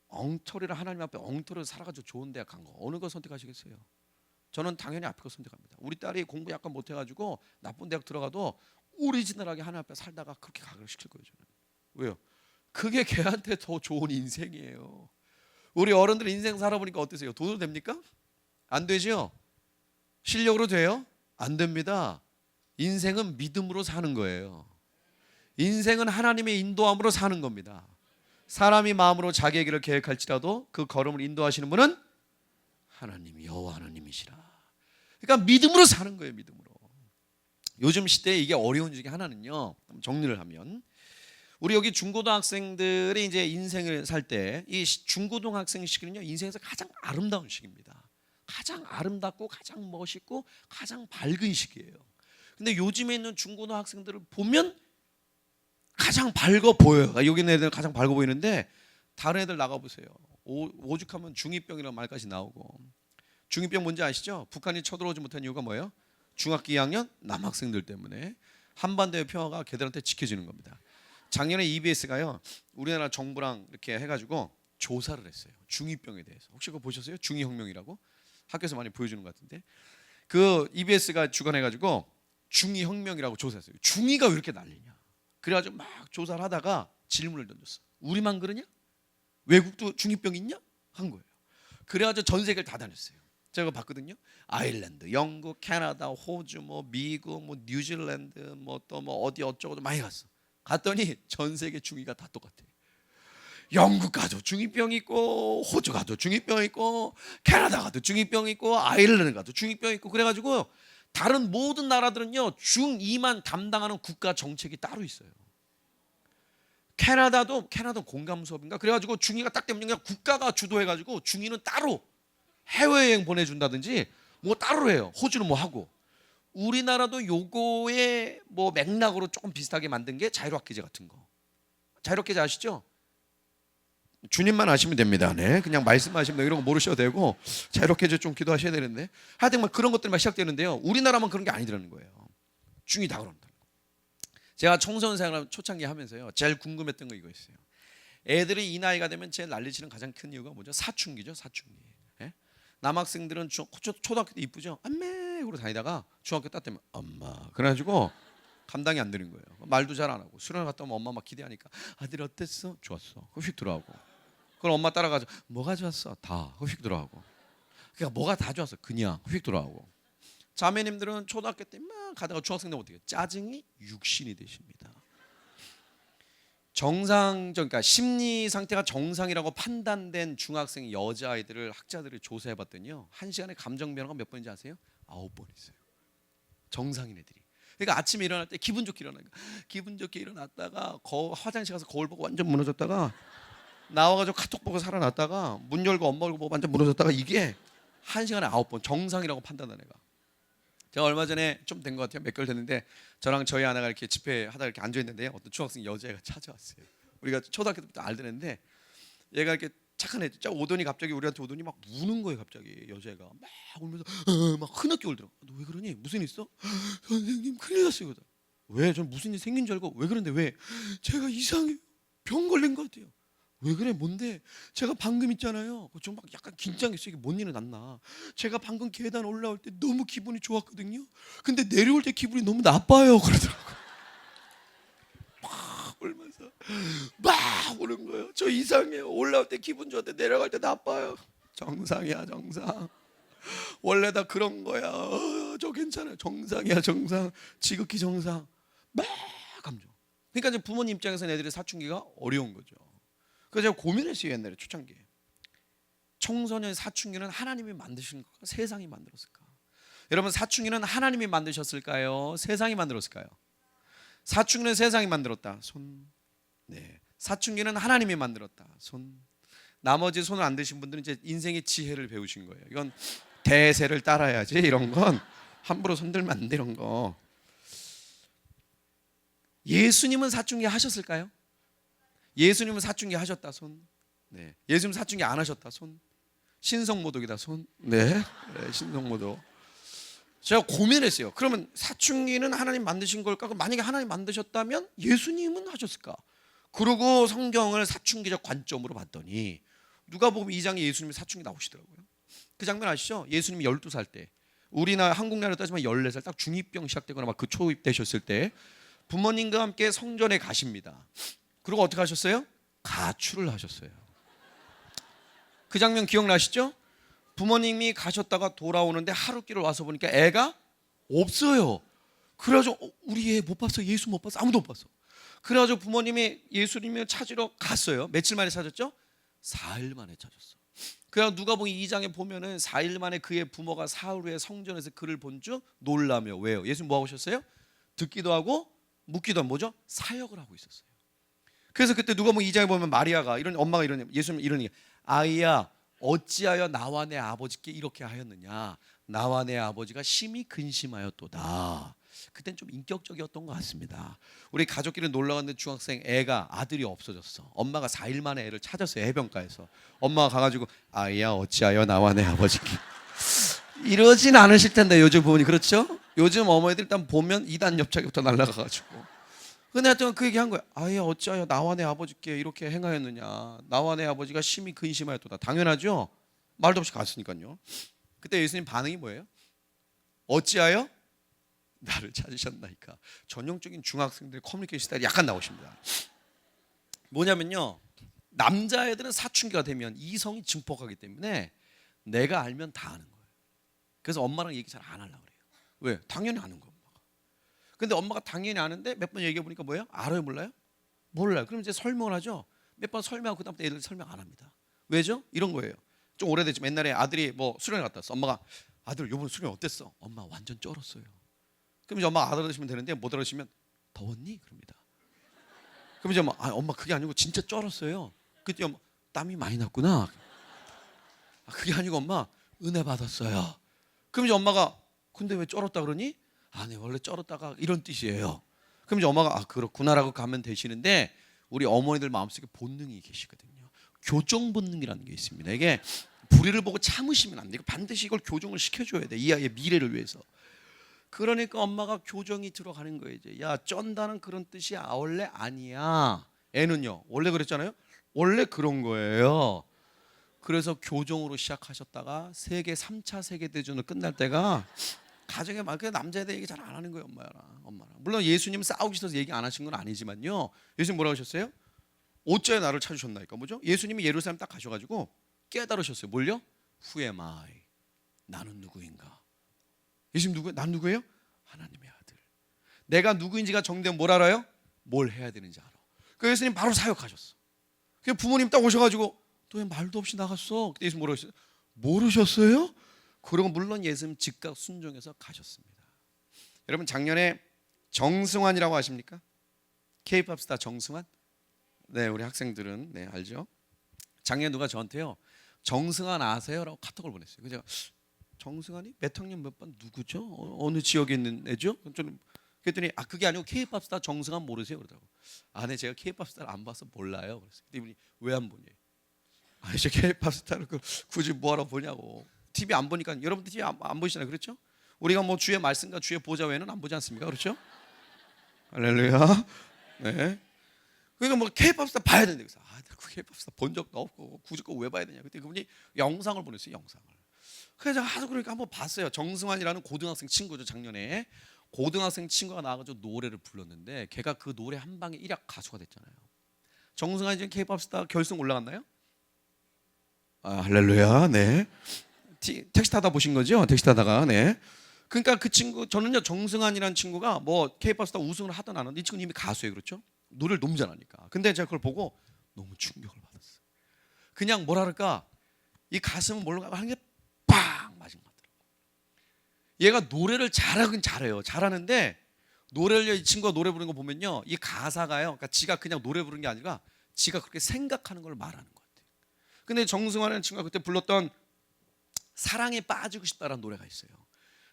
엉터리를 하나님 앞에 엉터리로 살아가지고 좋은 대학 간 거 어느 거 선택하시겠어요? 저는 당연히 앞에 거 선택합니다. 우리 딸이 공부 약간 못해가지고 나쁜 대학 들어가도 오리지널하게 하나님 앞에 살다가 그렇게 가게 시킬 거예요. 저는. 왜요? 그게 걔한테 더 좋은 인생이에요. 우리 어른들 인생 살아보니까 어떠세요? 돈으로 됩니까? 안 되죠? 실력으로 돼요? 안 됩니다. 인생은 믿음으로 사는 거예요. 인생은 하나님의 인도함으로 사는 겁니다. 사람이 마음으로 자기의 길을 계획할지라도 그 걸음을 인도하시는 분은 하나님, 여호와 하나님이시라. 그러니까 믿음으로 사는 거예요. 믿음으로. 요즘 시대에 이게 어려운 중에 하나는요, 정리를 하면 우리 여기 중고등학생들이 이제 인생을 살 때 이 중고등학생 시기는요, 인생에서 가장 아름다운 시기입니다. 가장 아름답고 가장 멋있고 가장 밝은 시기예요. 근데 요즘에 있는 중고등학생들을 보면 가장 밝아 보여요. 여기 있는 애들은 가장 밝아 보이는데 다른 애들 나가보세요. 오죽하면 중2병이라는 말까지 나오고. 중2병 뭔지 아시죠? 북한이 쳐들어오지 못한 이유가 뭐예요? 중학교 2학년 남학생들 때문에 한반도의 평화가 걔들한테 지켜지는 겁니다. 작년에 EBS가요, 우리나라 정부랑 이렇게 해가지고 조사를 했어요. 중2병에 대해서. 혹시 그거 보셨어요? 중2혁명이라고? 학교에서 많이 보여주는 것 같은데. 그 EBS가 주관해가지고 중2혁명이라고 조사했어요. 중2가 왜 이렇게 난리냐? 그래가지고 막 조사를 하다가 질문을 던졌어. 우리만 그러냐? 외국도 중2병 있냐? 한 거예요. 그래가지고 전 세계를 다 다녔어요. 제가 봤거든요. 아일랜드, 영국, 캐나다, 호주, 뭐 미국, 뭐 뉴질랜드, 뭐 또 뭐 어디 어쩌고도 많이 갔어. 갔더니 전 세계 중2가 다 똑같아. 영국 가도 중2병 있고, 호주 가도 중2병 있고, 캐나다 가도 중2병 있고, 아일랜드 가도 중2병 있고. 그래가지고 다른 모든 나라들은요, 중2만 담당하는 국가 정책이 따로 있어요. 캐나다 공감 수업인가? 그래가지고 중2가 딱 되면 그냥 국가가 주도해가지고 중2는 따로 해외여행 보내준다든지 뭐 따로 해요. 호주는 뭐 하고. 우리나라도 요거의 뭐 맥락으로 조금 비슷하게 만든 게 자율학기제 같은 거. 자율학기제 아시죠? 주님만 아시면 됩니다. 네, 그냥 말씀하시면 이런 거 모르셔도 되고 자율학기제 좀 기도하셔야 되는데 하여튼 막 그런 것들만 시작되는데요. 우리나라만 그런 게 아니더라는 거예요. 중2 다 그런다. 제가 청소년 생활 초창기 하면서요, 제일 궁금했던 거 이거 있어요. 애들이 이 나이가 되면 제일 난리치는 가장 큰 이유가 뭐죠? 사춘기죠, 사춘기. 예? 남학생들은 초등학교 때 이쁘죠? 엄마 그러고 다니다가 중학교 딱 되면 엄마 그래가지고 감당이 안 되는 거예요. 말도 잘 안 하고 수련회 갔다 오면 엄마 막 기대하니까 아들 어땠어? 좋았어. 휙 들어가고. 그럼 엄마 따라가서 뭐가 좋았어? 다 휙 들어가고. 그러니까 뭐가 다 좋았어? 그냥 휙 들어가고. 자매님들은 초등학교 때 막 가다가 중학생 되면 어떻게 해요? 짜증이 육신이 되십니다. 그러니까 심리 상태가 정상이라고 판단된 중학생 여자아이들을 학자들이 조사해봤더니요, 1시간에 감정 변화가 몇 번인지 아세요? 9번 있어요. 정상인 애들이. 그러니까 아침에 일어날 때 기분 좋게 일어나니까 기분 좋게 일어났다가 화장실 가서 거울 보고 완전 무너졌다가 나와가지고 카톡 보고 살아났다가 문 열고 엄마 얼굴 보고 완전 무너졌다가 이게 1시간에 9번 정상이라고 판단한 애가. 제가 얼마 전에 좀 된 것 같아요. 몇 개월 됐는데 저랑 저희 아내가 이렇게 집회하다 이렇게 앉아 있는데요, 어떤 중학생 여자애가 찾아왔어요. 우리가 초등학교 때부터 알던 애인데 얘가 이렇게 착한 애, 오더니 갑자기 우리한테 오더니 막 우는 거예요. 갑자기 여자애가 막 울면서 막 흐느껴 울더라고. 너 왜 그러니? 무슨 일 있어? 선생님 큰일 났어요. 이거다. 왜? 전 무슨 일 생긴 줄 알고. 왜 그런데 왜? 제가 이상해요. 병 걸린 것 같아요. 왜 그래? 뭔데? 제가 방금 있잖아요. 좀 막 약간 긴장했어요. 이게 뭔 일이 났나? 제가 방금 계단 올라올 때 너무 기분이 좋았거든요. 근데 내려올 때 기분이 너무 나빠요. 그러더라고. 막 울면서 막 오는 거예요. 저 이상해요. 올라올 때 기분 좋은데 내려갈 때 나빠요. 정상이야 정상. 원래 다 그런 거야. 저 괜찮아요. 정상이야 정상. 지극히 정상. 막 감정. 그러니까 이제 부모님 입장에서는 애들이 사춘기가 어려운 거죠. 그래서 제가 고민했어요. 옛날에 초창기에. 청소년 사춘기는 하나님이 만드신 걸까? 세상이 만들었을까? 여러분, 사춘기는 하나님이 만드셨을까요? 세상이 만들었을까요? 사춘기는 세상이 만들었다. 손. 네. 사춘기는 하나님이 만들었다. 손. 나머지 손을 안 드신 분들은 이제 인생의 지혜를 배우신 거예요. 이건 대세를 따라야지. 이런 건 함부로 손들면 안 돼. 이런 거. 예수님은 사춘기 하셨을까요? 예수님은 사춘기 하셨다. 손. 네. 예수님 사춘기 안 하셨다. 손. 신성모독이다. 손. 네. 네. 신성모독. 제가 고민했어요. 그러면 사춘기는 하나님 만드신 걸까? 만약에 하나님 만드셨다면 예수님은 하셨을까? 그러고 성경을 사춘기적 관점으로 봤더니 누가복음 2장에 예수님이 사춘기 나오시더라고요. 그 장면 아시죠? 예수님이 12살 때, 우리나라 한국 나라로 따지면 14살, 딱 중2병 시작되거나 막 그 초입 되셨을 때 부모님과 함께 성전에 가십니다. 그리고 어떻게 하셨어요? 가출을 하셨어요. 그 장면 기억나시죠? 부모님이 가셨다가 돌아오는데 하루길을 와서 보니까 애가 없어요. 그래가지고 우리 애 못 봤어. 예수 못 봤어. 아무도 못 봤어. 그래가지고 부모님이 예수님을 찾으러 갔어요. 며칠 만에 찾았죠? 4일 만에 찾았어. 그래서 누가복음 2장에 보면은 4일 만에 그의 부모가 사흘 후에 성전에서 그를 본 줄 놀라며. 왜요? 예수님 뭐 하고 오셨어요? 듣기도 하고 묻기도 하고 뭐죠? 사역을 하고 있었어요. 그래서 그때 누가복음 2장에 보면 마리아가 이런, 엄마가 이런, 예수님 이러니, 아이야 어찌하여 나와 내 아버지께 이렇게 하였느냐? 나와 내 아버지가 심히 근심하였도다. 그땐 좀 인격적이었던 것 같습니다. 우리 가족끼리 놀러 갔는데 중학생 애가, 아들이 없어졌어. 엄마가 4일 만에 애를 찾았어요. 해변가에서. 엄마가 가가지고 아이야 어찌하여 나와 내 아버지께. 이러진 않으실 텐데 요즘 부모님. 그렇죠? 요즘 어머니들 일단 보면 2단 옆차기부터 날아가가지고. 근데 하여튼 그 얘기 한 거야. 아이야 어찌하여 나와 내 아버지께 이렇게 행하였느냐? 나와 내 아버지가 심히 근심하였도다. 당연하죠. 말도 없이 갔으니까요. 그때 예수님 반응이 뭐예요? 어찌하여 나를 찾으셨나이까. 전형적인 중학생들의 커뮤니케이션 스타일이 약간 나오십니다. 뭐냐면요, 남자애들은 사춘기가 되면 이성이 증폭하기 때문에 내가 알면 다 아는 거예요. 그래서 엄마랑 얘기 잘 안 하려고 그래요. 왜? 당연히 아는 거. 근데 엄마가 당연히 아는데 몇 번 얘기해 보니까 뭐예요? 알아요, 몰라요? 몰라요. 그럼 이제 설명을 하죠. 몇 번 설명하고 그다음부터 애들 설명 안 합니다. 왜죠? 이런 거예요. 좀 오래됐지만 옛날에 아들이 뭐 수련회 갔다 왔어. 엄마가 아들 요번 수련회 어땠어? 엄마 완전 쩔었어요. 그럼 이제 엄마가 알아들으시면 되는데 못 알아들으시면 더웠니? 그럽니다. 그럼 이제 엄마 그게 아니고 진짜 쩔었어요. 그때 엄마 땀이 많이 났구나. 그게 아니고 엄마 은혜 받았어요. 그럼 이제 엄마가 근데 왜 쩔었다 그러니? 아니 원래 쩔었다가 이런 뜻이에요. 그럼 이제 엄마가 그렇구나라고 가면 되시는데, 우리 어머니들 마음속에 본능이 계시거든요. 교정 본능이라는 게 있습니다. 이게 불의를 보고 참으시면 안 돼요. 반드시 이걸 교정을 시켜줘야 돼. 이 아이의 미래를 위해서. 그러니까 엄마가 교정이 들어가는 거예요. 이제 야 쩐다는 그런 뜻이 원래 아니야. 애는요 원래 그랬잖아요. 원래 그런 거예요. 그래서 교정으로 시작하셨다가 세계 3차 세계대전을 끝날 때가 가정에 막 남자애들 얘기 잘 안 하는 거예요. 엄마랑. 물론 예수님 싸우기 싫어서 얘기 안 하신 건 아니지만요. 예수님 뭐라고 하셨어요? 어째 나를 찾으셨나이까. 뭐죠? 예수님이 예루살렘 딱 가셔가지고 깨달으셨어요. 뭘요? Who am I? 나는 누구인가? 예수님 누구예요? 난 누구예요? 하나님의 아들. 내가 누구인지가 정되면 뭘 알아요? 뭘 해야 되는지 알아. 그 예수님 바로 사역하셨어. 그 부모님 딱 오셔가지고 너 왜 말도 없이 나갔어? 그때 예수님 뭐라고 하셨어요? 모르셨어요? 그러고 물론 예수님 즉각 순종해서 가셨습니다. 여러분 작년에 정승환이라고 아십니까? K-팝 스타 정승환? 네, 우리 학생들은 네 알죠? 작년에 누가 저한테요 정승환 아세요? 라고 카톡을 보냈어요. 그래서 제가 정승환이 몇 학년 몇 반 누구죠? 어느 지역에 있는 애죠? 그랬더니 그게 아니고 K-팝 스타 정승환 모르세요? 그러더라고. 네 제가 K-팝 스타를 안 봐서 몰라요. 그래서 그때 이분이 왜 안 보니? 저 K-팝 스타를 굳이 뭐하러 보냐고. TV 안 보니까. 여러분들 TV 안 보시잖아요. 그렇죠? 우리가 뭐 주의 말씀과 주의 보좌 외에는 안 보지 않습니까? 그렇죠? 할렐루야. 네. 그러니까 뭐 K-팝 스타 봐야 되는데 그래서 그 K-팝 스타 본 적도 없고 굳이 그거 왜 봐야 되냐. 그때 그분이 영상을 보냈어요. 영상을. 그래서 하도 그러니까 한번 봤어요. 정승환이라는 고등학생 친구죠. 작년에 고등학생 친구가 나와가지고 노래를 불렀는데 걔가 그 노래 한 방에 1약 가수가 됐잖아요. 정승환이 지금 K-pop 스타 결승 올라갔나요? 아, 할렐루야. 네. 택시 타다 보신 거죠? 택시 타다가. 네. 그러니까 그 친구, 저는요 정승환이라는 친구가 뭐 K-pop 스타 우승을 하든 안 하든 이 친구는 이미 가수예요, 그렇죠? 노래를 너무 잘하니까. 근데 제가 그걸 보고 너무 충격을 받았어요. 그냥 뭐랄까 이 가슴은 뭘로 하는 게 빵 맞은 것 같더라고. 얘가 노래를 잘하긴 잘해요. 잘하는데 노래를 이 친구가 노래 부르는 거 보면요 이 가사가요. 그러니까 지가 그냥 노래 부르는 게 아니라 지가 그렇게 생각하는 걸 말하는 것 같아요. 근데 정승환이라는 친구가 그때 불렀던 사랑에 빠지고 싶다라는 노래가 있어요.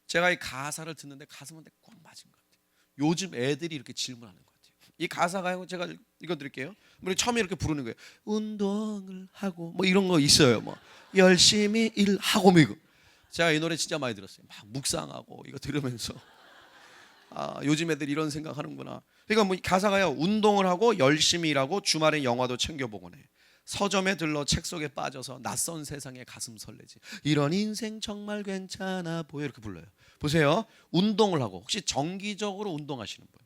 제가 이 가사를 듣는데 가슴한테 꽉 맞은 것 같아요. 요즘 애들이 이렇게 질문하는 것 같아요. 이 가사가요 제가 읽어드릴게요. 우리 처음에 이렇게 부르는 거예요. 운동을 하고 뭐 이런 거 있어요. 뭐 열심히 일하고 뭐 이거. 제가 이 노래 진짜 많이 들었어요. 막 묵상하고 이거 들으면서 아 요즘 애들 이런 생각하는구나. 그러니까 뭐 가사가요. 운동을 하고 열심히 일하고 주말에 영화도 챙겨보곤 해. 서점에 들러 책 속에 빠져서 낯선 세상에 가슴 설레지. 이런 인생 정말 괜찮아 보여 이렇게 불러요. 보세요. 운동을 하고 혹시 정기적으로 운동하시는 분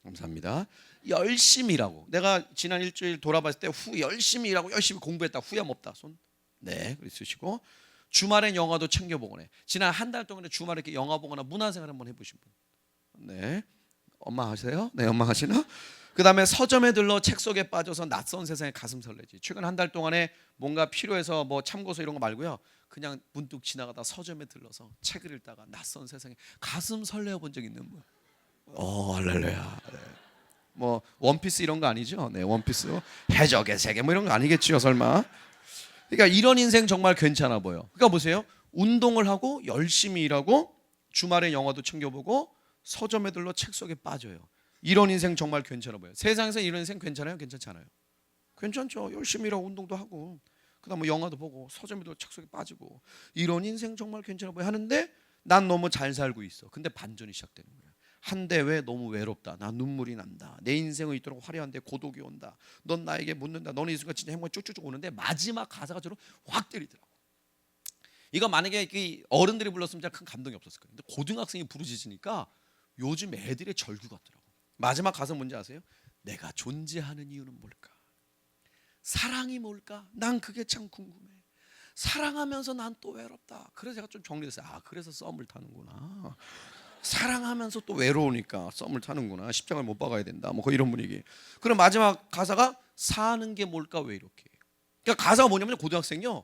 감사합니다. 열심히 일하고 내가 지난 일주일 돌아봤을 때 열심히 일하고 열심히 공부했다 후회함 없다 손. 네 있으시고 주말엔 영화도 챙겨보곤 해. 지난 한 달 동안에 주말에 이렇게 영화 보거나 문화생활 한번 해보신 분. 네 엄마 하세요? 네 엄마 하시나? 그 다음에 서점에 들러 책 속에 빠져서 낯선 세상에 가슴 설레지. 최근 한 달 동안에 뭔가 필요해서 뭐 참고서 이런 거 말고요. 그냥 문득 지나가다 서점에 들러서 책을 읽다가 낯선 세상에 가슴 설레어 본 적 있는 분. 할렐루야. 네. 뭐 원피스 이런 거 아니죠? 네 원피스 해적의 세계 뭐 이런 거 아니겠죠 설마. 그러니까 이런 인생 정말 괜찮아 보여. 그러니까 보세요. 운동을 하고 열심히 일하고 주말에 영화도 챙겨보고 서점에 들러 책 속에 빠져요. 이런 인생 정말 괜찮아 보여요. 세상에서 이런 인생 괜찮아요? 괜찮지 않아요? 괜찮죠. 열심히 일하고 운동도 하고 그다음 뭐 영화도 보고 서점에도 책 속에 빠지고 이런 인생 정말 괜찮아 보여 하는데 난 너무 잘 살고 있어. 근데 반전이 시작되는 거예요. 한데 왜 너무 외롭다. 나 눈물이 난다. 내 인생은 이토록 화려한데 고독이 온다. 넌 나에게 묻는다. 너는 이 순간 진짜 행복이 쭉쭉쭉 오는데 마지막 가사가 저를 확 때리더라고. 이거 만약에 어른들이 불렀으면 진짜 큰 감동이 없었을 거예요. 근데 고등학생이 부르짖으니까 요즘 애들의 절규 같더라고. 마지막 가사 뭔지 아세요? 내가 존재하는 이유는 뭘까? 사랑이 뭘까? 난 그게 참 궁금해. 사랑하면서 난 또 외롭다. 그래서 제가 좀 정리했어요. 아 그래서 썸을 타는구나. 사랑하면서 또 외로우니까 썸을 타는구나. 십장을 못 박아야 된다. 뭐 이런 분위기. 그럼 마지막 가사가 사는 게 뭘까 왜 이렇게? 그러니까 가사가 뭐냐면 고등학생요.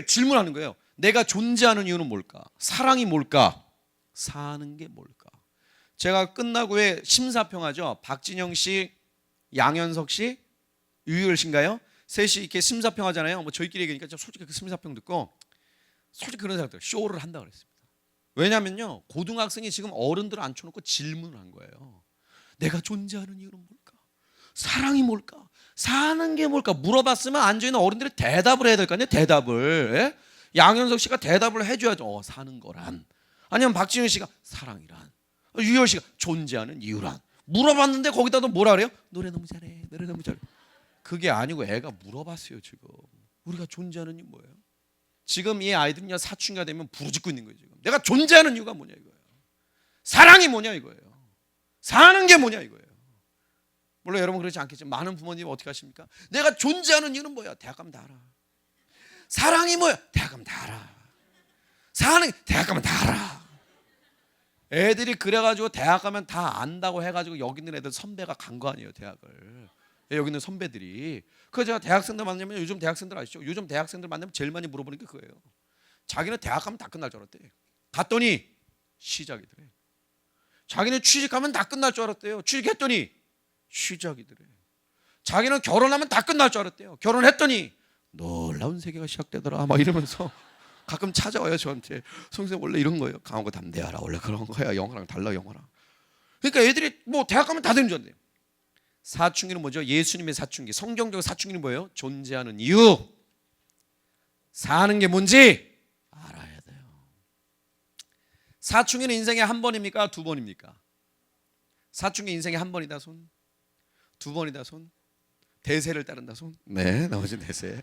질문하는 거예요. 내가 존재하는 이유는 뭘까? 사랑이 뭘까? 사는 게 뭘까? 제가 끝나고 왜 심사평하죠. 박진영 씨, 양현석 씨, 유희열 씨인가요? 셋이 이렇게 심사평하잖아요. 뭐 저희끼리 얘기하니까 솔직히 그 심사평 듣고 솔직히 그런 생각 들어요. 쇼를 한다 그랬습니다. 왜냐면요. 고등학생이 지금 어른들을 앉혀놓고 질문을 한 거예요. 내가 존재하는 이유는 뭘까? 사랑이 뭘까? 사는 게 뭘까? 물어봤으면 앉아있는 어른들이 대답을 해야 될 거 아니에요. 대답을. 예? 양현석 씨가 대답을 해줘야죠. 사는 거란. 아니면 박진영 씨가 사랑이란. 유희열 씨가 존재하는 이유란. 물어봤는데 거기다도 뭐라 그래요? 노래 너무 잘해. 노래 너무 잘해. 그게 아니고 애가 물어봤어요. 지금 우리가 존재하는 이유 뭐예요? 지금 이 아이들은요 사춘기가 되면 부르짖고 있는 거예요. 지금 내가 존재하는 이유가 뭐냐 이거예요. 사랑이 뭐냐 이거예요. 사는 게 뭐냐 이거예요. 물론 여러분 그렇지 않겠지만 많은 부모님 어떻게 하십니까? 내가 존재하는 이유는 뭐야? 대학 가면 다 알아. 사랑이 뭐야? 대학 가면 다 알아. 사는 대학 가면 다 알아. 애들이 그래가지고 대학 가면 다 안다고 해가지고 여기 있는 애들 선배가 간 거 아니에요 대학을. 여기 있는 선배들이. 그래서 제가 대학생들 만나면 요즘 대학생들 아시죠? 요즘 대학생들 만나면 제일 많이 물어보는 게 그거예요. 자기는 대학 가면 다 끝날 줄 알았대. 갔더니 시작이더래. 자기는 취직하면 다 끝날 줄 알았대요. 취직했더니 시작이더래. 자기는 결혼하면 다 끝날 줄 알았대요. 결혼했더니 놀라운 세계가 시작되더라. 막 이러면서 가끔 찾아와요 저한테. 선생님 원래 이런 거예요. 강하고 담대하라. 원래 그런 거야. 영화랑 달라 영화랑. 그러니까 애들이 뭐 대학 가면 다 되는 줄 알아요. 사춘기는 뭐죠? 예수님의 사춘기. 성경적 사춘기는 뭐예요? 존재하는 이유. 사는 게 뭔지 알아야 돼요. 사춘기는 인생에 한 번입니까? 두 번입니까? 사춘기 인생에 한 번이다 손. 두 번이다 손. 대세를 따른다 손. 네, 나머지 대세.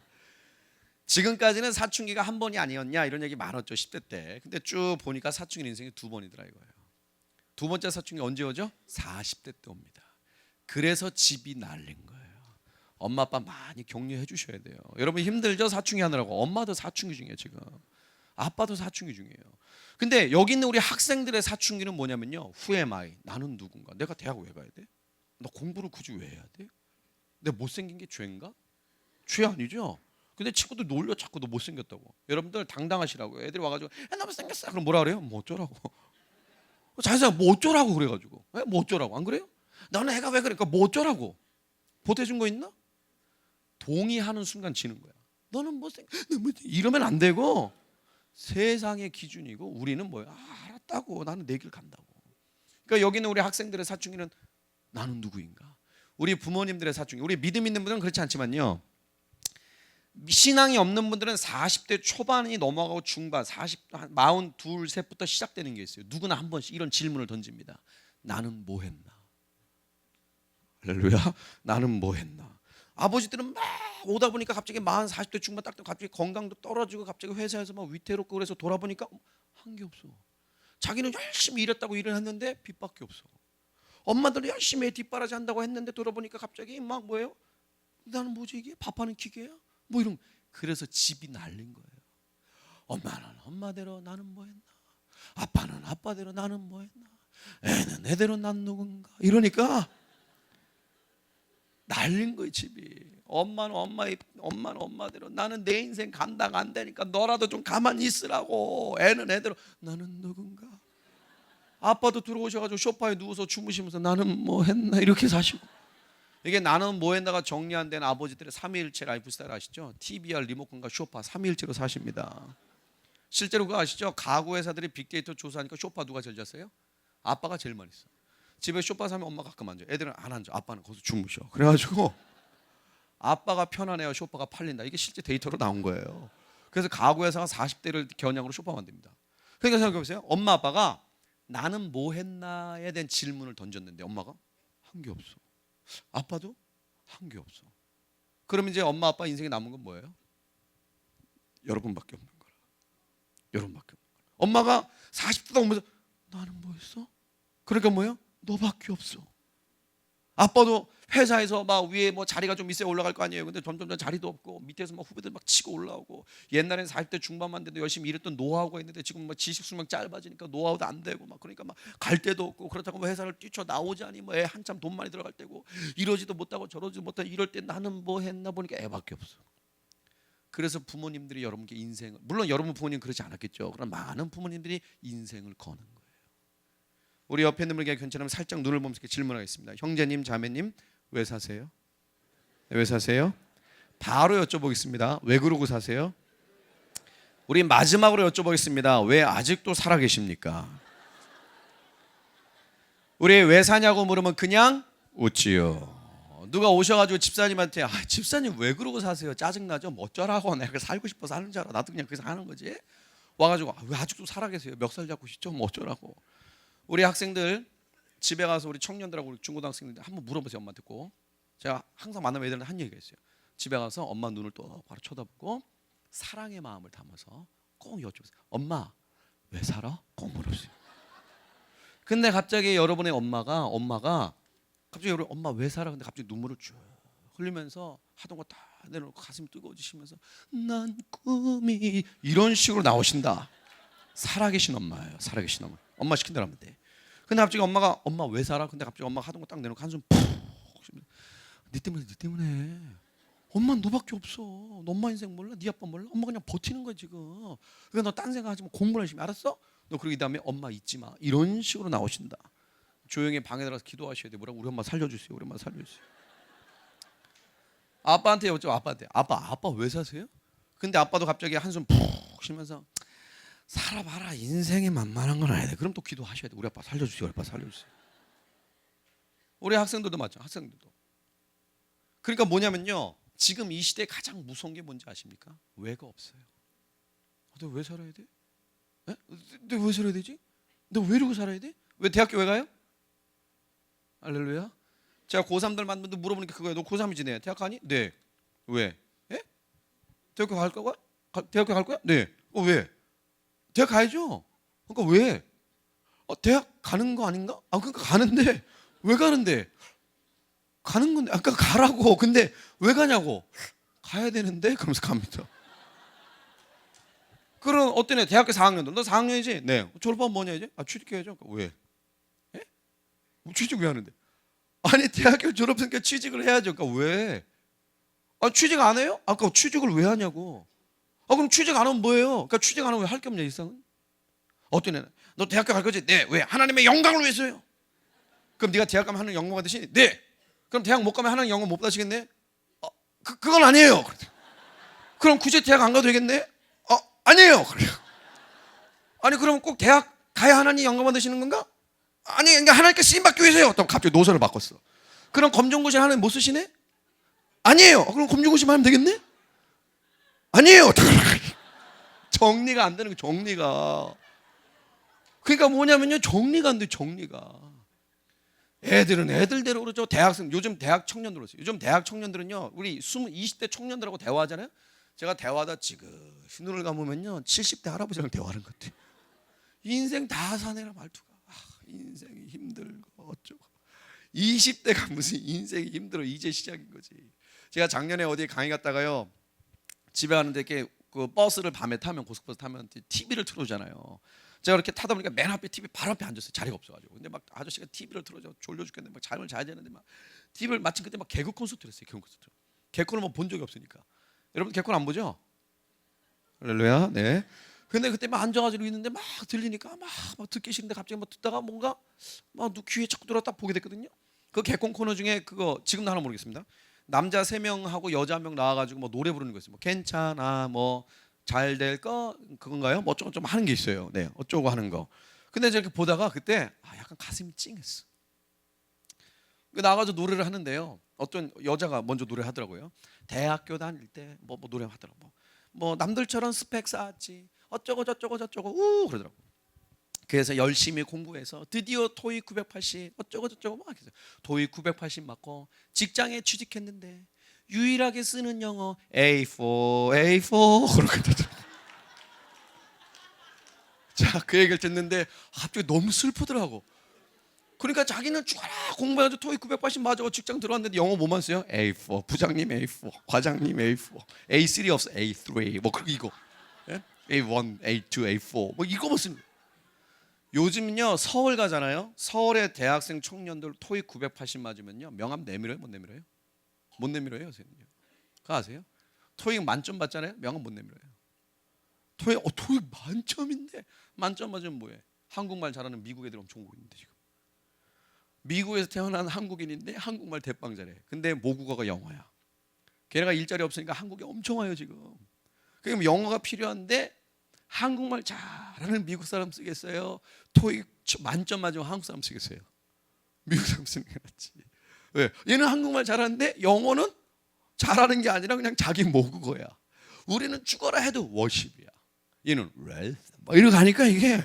지금까지는 사춘기가 한 번이 아니었냐 이런 얘기 많았죠 10대 때. 근데 쭉 보니까 사춘기 인생이 두 번이더라 이거예요. 두 번째 사춘기 언제 오죠? 40대 때 옵니다. 그래서 집이 날린 거예요. 엄마 아빠 많이 격려해 주셔야 돼요. 여러분 힘들죠? 사춘기 하느라고. 엄마도 사춘기 중이에요 지금. 아빠도 사춘기 중이에요. 근데 여기 있는 우리 학생들의 사춘기는 뭐냐면요, Who am I? 나는 누군가? 내가 대학 왜 가야 돼? 나 공부를 굳이 왜 해야 돼? 내가 못생긴 게 죄인가? 죄 아니죠? 근데 친구들 놀려 자꾸 너 못생겼다고. 여러분들 당당하시라고요. 애들이 와가지고 야, 나 못생겼어. 그럼 뭐라 그래요? 뭐 어쩌라고. 자기가 뭐 어쩌라고 그래가지고. 뭐 어쩌라고. 안 그래요? 너는 애가 왜 그러니까 뭐 어쩌라고. 보태준 거 있나? 동의하는 순간 지는 거야. 너는 이러면 안 되고, 세상의 기준이고 우리는 뭐야? 알았다고. 나는 내 길 간다고. 그러니까 여기는 우리 학생들의 사춘기는 나는 누구인가? 우리 부모님들의 사춘기, 우리 믿음 있는 분들은 그렇지 않지만요, 신앙이 없는 분들은 40대 초반이 넘어가고 중반 42, 3부터 시작되는 게 있어요. 누구나 한 번씩 이런 질문을 던집니다. 나는 뭐 했나? 할렐루야. 나는 뭐 했나? 아버지들은 막 오다 보니까 갑자기 40대 중반 딱 갑자기 건강도 떨어지고 갑자기 회사에서 막 위태롭고 그래서 돌아보니까 한 게 없어. 자기는 열심히 일했다고 일을 했는데 빚밖에 없어. 엄마들은 열심히 뒷바라지 한다고 했는데 돌아보니까 갑자기 막 뭐예요? 나는 뭐지 이게? 밥하는 기계야? 뭐 이런. 그래서 집이 날린 거예요. 엄마는 엄마대로 나는 뭐 했나? 아빠는 아빠대로 나는 뭐 했나? 애는 애대로 난 누군가? 이러니까 날린 거예요 집이. 엄마는 엄마대로, 나는 내 인생 감당 안 되니까 너라도 좀 가만히 있으라고. 애는 애대로 나는 누군가. 아빠도 들어오셔가지고 소파에 누워서 주무시면서 나는 뭐 했나 이렇게 사시고. 이게 나는 뭐 했나가 정리 안 된 아버지들의 삼위일체 라이프 스타일 아시죠? TVR 리모컨과 소파 삼위일체로 사십니다. 실제로 그거 아시죠? 가구 회사들이 빅데이터 조사하니까 소파 누가 제일 잘 써요? 아빠가 제일 많이 써. 집에 소파 사면 엄마가 가끔 앉아. 애들은 안 앉아. 아빠는 거기서 주무셔. 그래가지고 아빠가 편안해야 소파가 팔린다. 이게 실제 데이터로 나온 거예요. 그래서 가구 회사가 40대를 겨냥으로 소파 만듭니다. 그러니까 생각해보세요. 엄마 아빠가 나는 뭐 했나에 대한 질문을 던졌는데 엄마가 한 게 없어. 아빠도 한 게 없어. 그럼 이제 엄마 아빠 인생에 남은 건 뭐예요? 여러분밖에 없는 거라. 여러분밖에 없는 거라. 엄마가 40대다 오면서 나는 뭐 했어? 그러니까 뭐예요? 너밖에 없어. 아빠도 회사에서 막 위에 뭐 자리가 좀 있어야 올라갈 거 아니에요. 근데 점점 자리도 없고 밑에서 막 후배들 막 치고 올라오고, 옛날에는 40대 중반만 돼도 열심히 일했던 노하우가 있는데 지금 뭐 지식 수명 짧아지니까 노하우도 안 되고 막, 그러니까 막 갈 데도 없고, 그렇다고 뭐 회사를 뛰쳐 나오자니 뭐 애 한참 돈 많이 들어갈 때고, 이러지도 못하고 저러지도 못하고, 이럴 때 나는 뭐 했나 보니까 애밖에 없어. 그래서 부모님들이 여러분께 인생을, 물론 여러분 부모님 그러지 않았겠죠. 그러나 많은 부모님들이 인생을 거는 거예요. 우리 옆에 있는 분에게 괜찮으면 살짝 눈을 보면서 이렇게 질문하겠습니다. 형제님, 자매님, 왜 사세요? 왜 사세요? 바로 여쭤보겠습니다. 왜 그러고 사세요? 우리 마지막으로 여쭤보겠습니다. 왜 아직도 살아계십니까? 우리 왜 사냐고 물으면 그냥 웃지요. 누가 오셔가지고 집사님한테 집사님 왜 그러고 사세요? 짜증나죠? 뭐 어쩌라고. 내가 살고 싶어서 사는 줄 알아. 나도 그냥 그래서 하는 거지. 와가지고 왜 아직도 살아계세요? 멱살 잡고 싶죠? 뭐 어쩌라고. 우리 학생들 집에 가서 우리 청년들하고 우리 중고등학생들 한번 물어보세요. 엄마한테 꼭. 제가 항상 만나면 애들한테 한 얘기가 있어요. 집에 가서 엄마 눈을 똑바로 쳐다보고 사랑의 마음을 담아서 꼭 여쭤보세요. 엄마 왜 살아? 꼭 물어보세요. 근데 갑자기 여러분의 엄마가 갑자기 우리 엄마 왜 살아? 근데 갑자기 눈물을 쭉 흘리면서 하던 거 다 내려놓고 가슴이 뜨거워지시면서 난 꿈이, 이런 식으로 나오신다. 살아계신 엄마예요. 살아계신 엄마. 엄마 시킨 대로 하면 돼. 근데 갑자기 엄마 왜 살아? 근데 갑자기 엄마가 하던 거 딱 내놓고 한숨 푹 쉬면서 네 때문에 엄마는 너밖에 없어. 너 엄마 인생 몰라? 네 아빠 몰라? 엄마 그냥 버티는 거야 지금. 그러니까 너 딴 생각하지 마. 공부를 열심히, 알았어? 너 그러기 다음에 엄마 잊지 마. 이런 식으로 나오신다. 조용히 방에 들어가서 기도하셔야 돼. 뭐라고? 우리 엄마 살려주세요. 우리 엄마 살려주세요. 아빠한테 여쭤. 아빠한테 아빠 왜 사세요? 근데 아빠도 갑자기 한숨 푹 쉬면서 살아봐라. 인생이 만만한 건 아니다. 그럼 또 기도하셔야 돼. 우리 아빠 살려주세요. 우리 아빠 살려주세요. 우리 학생들도 맞죠. 학생들도. 그러니까 뭐냐면요, 지금 이 시대에 가장 무서운 게 뭔지 아십니까? 왜가 없어요. 너 왜 살아야 돼? 너 왜 살아야 되지? 너 왜 이러고 살아야 돼? 왜 대학교 왜 가요? 할렐루야. 제가 고3들 만든 분들 물어보니까 그거예요. 너 고3이지? 네. 대학 가니? 네. 왜? 예? 대학교 갈 거야? 대학교 갈 거야? 네. 왜? 대학 가야죠. 그러니까 왜? 대학 가는 거 아닌가? 그러니까 가는데 왜 가는데? 가는 건데 아까 가라고. 근데 왜 가냐고. 가야 되는데 그러면서 갑니다. 그럼 어떤 애 대학교 4학년도 너 4학년이지? 네. 졸업하면 뭐냐 이제? 아 취직해야죠. 왜? 예? 취직 왜 하는데? 아니 대학교 졸업했으니까 취직을 해야죠. 그러니까 왜? 아 취직 안 해요? 아까 취직을 왜 하냐고. 아 그럼 취직 안 하면 뭐예요? 그러니까 취직 안 하면 왜 할 게 없냐 일상은? 어떤 애는 너 대학교 갈 거지? 네. 왜? 하나님의 영광을 위해서요. 그럼 네가 대학 가면 하나님 영광 받으시니? 네. 그럼 대학 못 가면 하나님 영광 못 받으시겠네? 그건 아니에요. 그럼 굳이 대학 안 가도 되겠네? 아니에요. 아니 그럼 꼭 대학 가야 하나님 영광 받으시는 건가? 아니 그러니까 하나님께 쓰임 받기 위해서요. 또 갑자기 노선을 바꿨어. 그럼 검정고시 하나님 못 쓰시네? 아니에요. 그럼 검정고시만 하면 되겠네? 아니에요. 정리가 안 되는 거 정리가. 그러니까 뭐냐면요 정리가 안 돼. 정리가. 애들은 애들대로 그러죠. 대학생 요즘 대학 청년들 그러세요. 요즘 대학 청년들은요 우리 20대 청년들하고 대화하잖아요. 제가 대화하다 지그시 눈을 감으면요 70대 할아버지랑 대화하는 것 같아요. 인생 다 사내라 말투가. 인생이 힘들고 어쩌고. 20대가 무슨 인생이 힘들어. 이제 시작인 거지. 제가 작년에 어디에 강의 갔다가요 집에 가는데 이렇게 그 버스를 밤에 타면 고속버스 타면 TV를 틀어주잖아요. 제가 이렇게 타다 보니까 맨 앞에 TV 바로 앞에 앉았어요. 자리가 없어가지고. 근데 막 아저씨가 TV를 틀어줘 졸려 죽겠는데 막 잠을 자야 되는데 막 TV를 마침 그때 막 개그 콘서트를 했어요. 개그 콘서트. 개콘을 뭐 본 적이 없으니까. 여러분 개콘 안 보죠? 할렐루야. 네. 근데 그때 막 앉아가지고 있는데 막 들리니까 막 듣기 싫은데 갑자기 막 듣다가 뭔가 막 귀에 자꾸 들어딱 보게 됐거든요. 그 개콘 코너 중에 그거 지금도 하나 모르겠습니다. 남자 3명하고 여자 1명 나와가지고 뭐 노래 부르는 거 있어요. 뭐 괜찮아 뭐 잘 될 거 그건가요? 뭐 어쩌고 좀 하는 게 있어요. 네, 어쩌고 하는 거. 근데 이렇게 보다가 그때 약간 가슴이 찡했어. 나가서 노래를 하는데요. 어떤 여자가 먼저 노래를 하더라고요. 대학교 다닐 때 뭐 노래 하더라고. 뭐 남들처럼 스펙 쌓았지. 어쩌고 저쩌고 저쩌고 그러더라고. 그래서 열심히 공부해서 드디어 토익 980 어쩌고 저쩌고 막 해서 토익 980 맞고 직장에 취직했는데 유일하게 쓰는 영어 A4 그렇게 되더라고. 자, 그 얘기를 듣는데 갑자기 너무 슬프더라고. 그러니까 자기는 죽어라 공부해가지고 토익 980 맞아 직장 들어왔는데 영어 뭐만 써요? A4 부장님 A4 과장님 A4 A3 없어 A3 뭐 그리고 이거 A1 A2 A4 뭐 이거만 쓰는 거예요. 요즘요 서울 가잖아요. 서울의 대학생 청년들 토익 980 맞으면요 명함 내밀어요? 못 내밀어요? 못 내밀어요 선생님. 그거 아세요? 토익 만점 받잖아요. 명함 못 내밀어요. 토익 만점인데 만점 맞으면 뭐해? 한국말 잘하는 미국 애들 엄청 오고 있는데 지금. 미국에서 태어난 한국인인데 한국말 대빵 잘해. 근데 모국어가 영어야. 걔네가 일자리 없으니까 한국에 엄청 와요 지금. 그럼 영어가 필요한데 한국말 잘하는 미국 사람 쓰겠어요? 토익 만점 맞으면 한국 사람 쓰겠어요? 미국 사람 쓰는 게 낫지. 왜? 얘는 한국말 잘하는데 영어는 잘하는 게 아니라 그냥 자기 모국어야. 우리는 죽어라 해도 워십이야. 얘는 렐 막 이러고 가니까 이게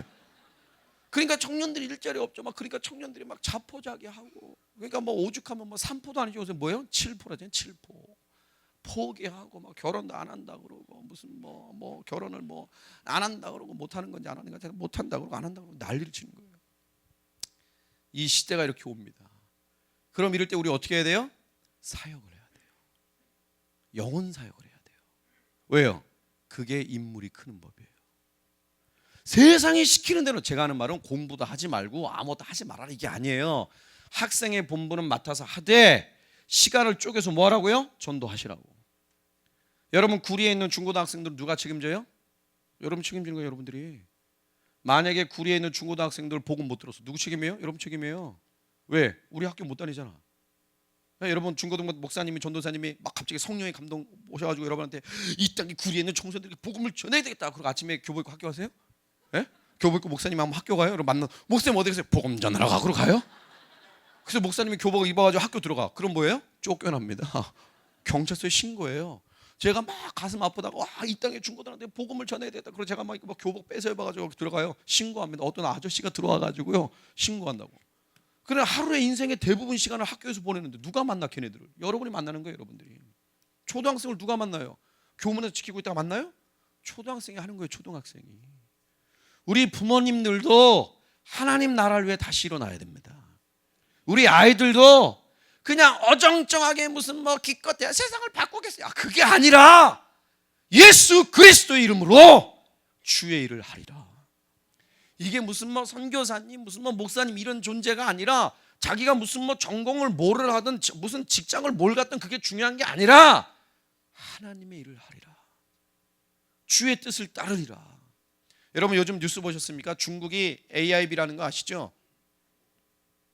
그러니까 청년들이 일자리 없죠. 막 그러니까 청년들이 막 자포자기하고 그러니까 뭐 오죽하면 뭐 3포도 아니죠. 요새 뭐예요? 7포라잖아요. 7포. 포기하고 막 결혼도 안 한다 그러고 무슨 뭐 결혼을 뭐 안 한다 그러고 못 하는 건지 안 하는 건지 못 한다 그러고 안 한다 그러고 난리를 치는 거예요. 이 시대가 이렇게 옵니다. 그럼 이럴 때 우리 어떻게 해야 돼요? 사역을 해야 돼요. 영혼 사역을 해야 돼요. 왜요? 그게 인물이 크는 법이에요. 세상이 시키는 대로 제가 하는 말은 공부도 하지 말고 아무것도 하지 말아라 이게 아니에요. 학생의 본분은 맡아서 하되 시간을 쪼개서 뭐 하라고요? 전도하시라고. 여러분 구리에 있는 중고등학생들 누가 책임져요? 여러분 책임지는 거예요. 여러분들이. 만약에 구리에 있는 중고등학생들 복음 못 들었어. 누구 책임이에요? 여러분 책임이에요. 왜? 우리 학교 못 다니잖아. 여러분 중고등 목사님이 전도사님이 막 갑자기 성령의 감동 오셔가지고 여러분한테 이 땅에 구리에 있는 청소년들에게 복음을 전해야 되겠다. 그리고 아침에 교복입고 학교 가세요? 예? 교복입고 목사님 한번 학교 가요? 여러분 만나 목사님 어디 가세요? 복음 전하러 가. 그러고 가요? 그래서 목사님이 교복을 입어가지고 학교 들어가. 그럼 뭐예요? 쫓겨납니다. 경찰서에 신고해요. 제가 막 가슴 아프다가 와 이 땅에 중고등한테 복음을 전해야 되겠다. 그래서 제가 막 교복 뺏어 입어가지고 들어가요. 신고합니다. 어떤 아저씨가 들어와가지고요 신고한다고. 그래 하루의 인생의 대부분 시간을 학교에서 보내는데 누가 만나 걔네들을? 여러분이 만나는 거예요. 여러분들이. 초등학생을 누가 만나요? 교문에서 지키고 있다가 만나요? 초등학생이 하는 거예요. 초등학생이. 우리 부모님들도 하나님 나라를 위해 다시 일어나야 됩니다. 우리 아이들도 그냥 어정쩡하게 무슨 뭐 기껏해야 세상을 바꾸겠어요. 그게 아니라 예수 그리스도의 이름으로 주의 일을 하리라. 이게 무슨 뭐 선교사님, 무슨 뭐 목사님 이런 존재가 아니라 자기가 무슨 뭐 전공을 뭐를 하든 무슨 직장을 뭘 갖든 그게 중요한 게 아니라 하나님의 일을 하리라. 주의 뜻을 따르리라. 여러분 요즘 뉴스 보셨습니까? 중국이 AIB라는 거 아시죠?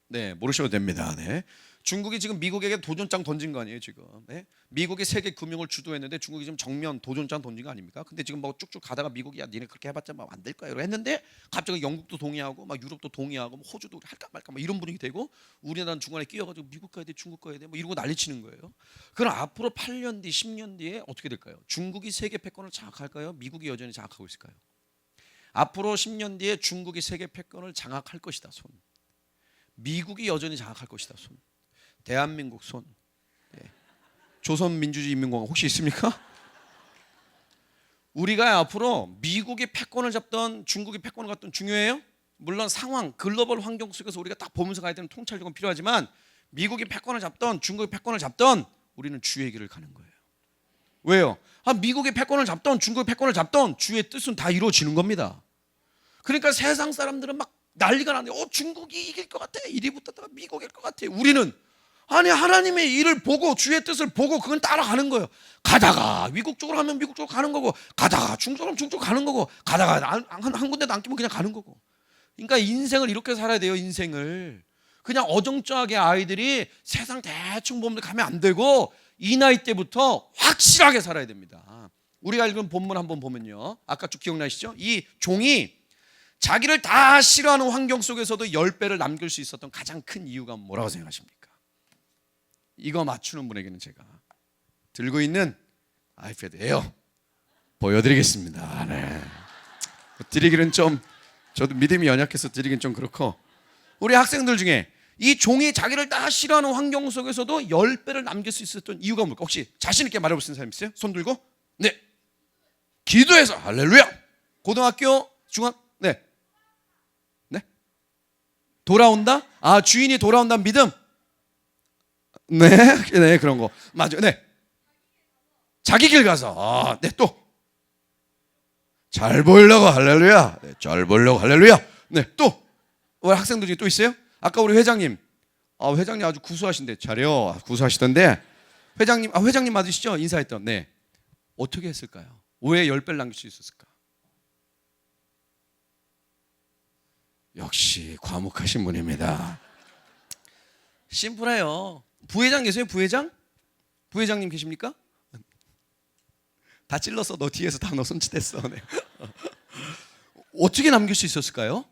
네, 모르셔도 됩니다. 네. 중국이 지금 미국에게 도전장 던진 거 아니에요 지금. 네? 미국이 세계 금융을 주도했는데 중국이 지금 정면 도전장 던진 거 아닙니까? 근데 지금 뭐 쭉쭉 가다가 미국이 야 니네 그렇게 해봤자 뭐 안 될 거야 이러고 했는데 갑자기 영국도 동의하고 막 유럽도 동의하고 뭐 호주도 할까 말까 뭐 이런 분위기 되고 우리나라는 중간에 끼어가지고 미국 가야 돼 중국 가야 돼 뭐 이러고 난리치는 거예요. 그럼 앞으로 8년 뒤 10년 뒤에 어떻게 될까요? 중국이 세계 패권을 장악할까요? 미국이 여전히 장악하고 있을까요? 앞으로 10년 뒤에 중국이 세계 패권을 장악할 것이다 손. 미국이 여전히 장악할 것이다 손. 대한민국 손. 네. 조선민주주의인민공화국 혹시 있습니까? 우리가 앞으로 미국이 패권을 잡던 중국이 패권을 갖던 중요해요? 물론 상황, 글로벌 환경 속에서 우리가 딱 보면서 가야 되는 통찰력은 필요하지만 미국이 패권을 잡던 중국이 패권을 잡던 우리는 주의 길을 가는 거예요. 왜요? 미국이 패권을 잡던 중국이 패권을 잡던 주의 뜻은 다 이루어지는 겁니다. 그러니까 세상 사람들은 막 난리가 나는데 중국이 이길 것 같아. 이리 붙었다가 미국일 것 같아. 우리는 하나님의 일을 보고 주의 뜻을 보고 그건 따라가는 거예요. 가다가 미국 쪽으로 가면 미국 쪽으로 가는 거고 가다가 중국 쪽으로 중국 쪽으로 가는 거고 가다가 한 군데도 안 끼면 그냥 가는 거고. 그러니까 인생을 이렇게 살아야 돼요. 인생을 그냥 어정쩡하게 아이들이 세상 대충 보면 가면 안 되고 이 나이 때부터 확실하게 살아야 됩니다. 우리가 읽은 본문 한번 보면요, 아까 쭉 기억나시죠? 이 종이 자기를 다 싫어하는 환경 속에서도 10배를 남길 수 있었던 가장 큰 이유가 뭐라고 생각하십니까? 이거 맞추는 분에게는 제가 들고 있는 아이패드 에어 보여드리겠습니다. 네. 드리기는 좀 저도 믿음이 연약해서 드리긴 좀 그렇고 우리 학생들 중에 이 종이 자기를 다 싫어하는 환경 속에서도 10배를 남길 수 있었던 이유가 뭘까? 혹시 자신 있게 말해볼 수 있는 사람 있어요? 손 들고. 네. 기도해서. 할렐루야. 고등학교 중학 네. 네. 돌아온다? 주인이 돌아온다는 믿음. 네, 네 그런 거 맞아요. 네, 자기 길 가서 네 또 잘 보이려고 할렐루야. 네, 잘 보이려고 할렐루야. 네, 또 우리 학생들 중에 또 있어요? 아까 우리 회장님, 회장님 아주 구수하신데 잘해요. 구수하시던데 회장님 맞으시죠? 인사했던. 네, 어떻게 했을까요? 왜 10배를 남길 수 있었을까? 역시 과묵하신 분입니다. 심플해요. 부회장 계세요? 부회장? 부회장님 계십니까? 다 찔렀어. 너 뒤에서 다 너 손짓했어. 네. 어떻게 남길 수 있었을까요?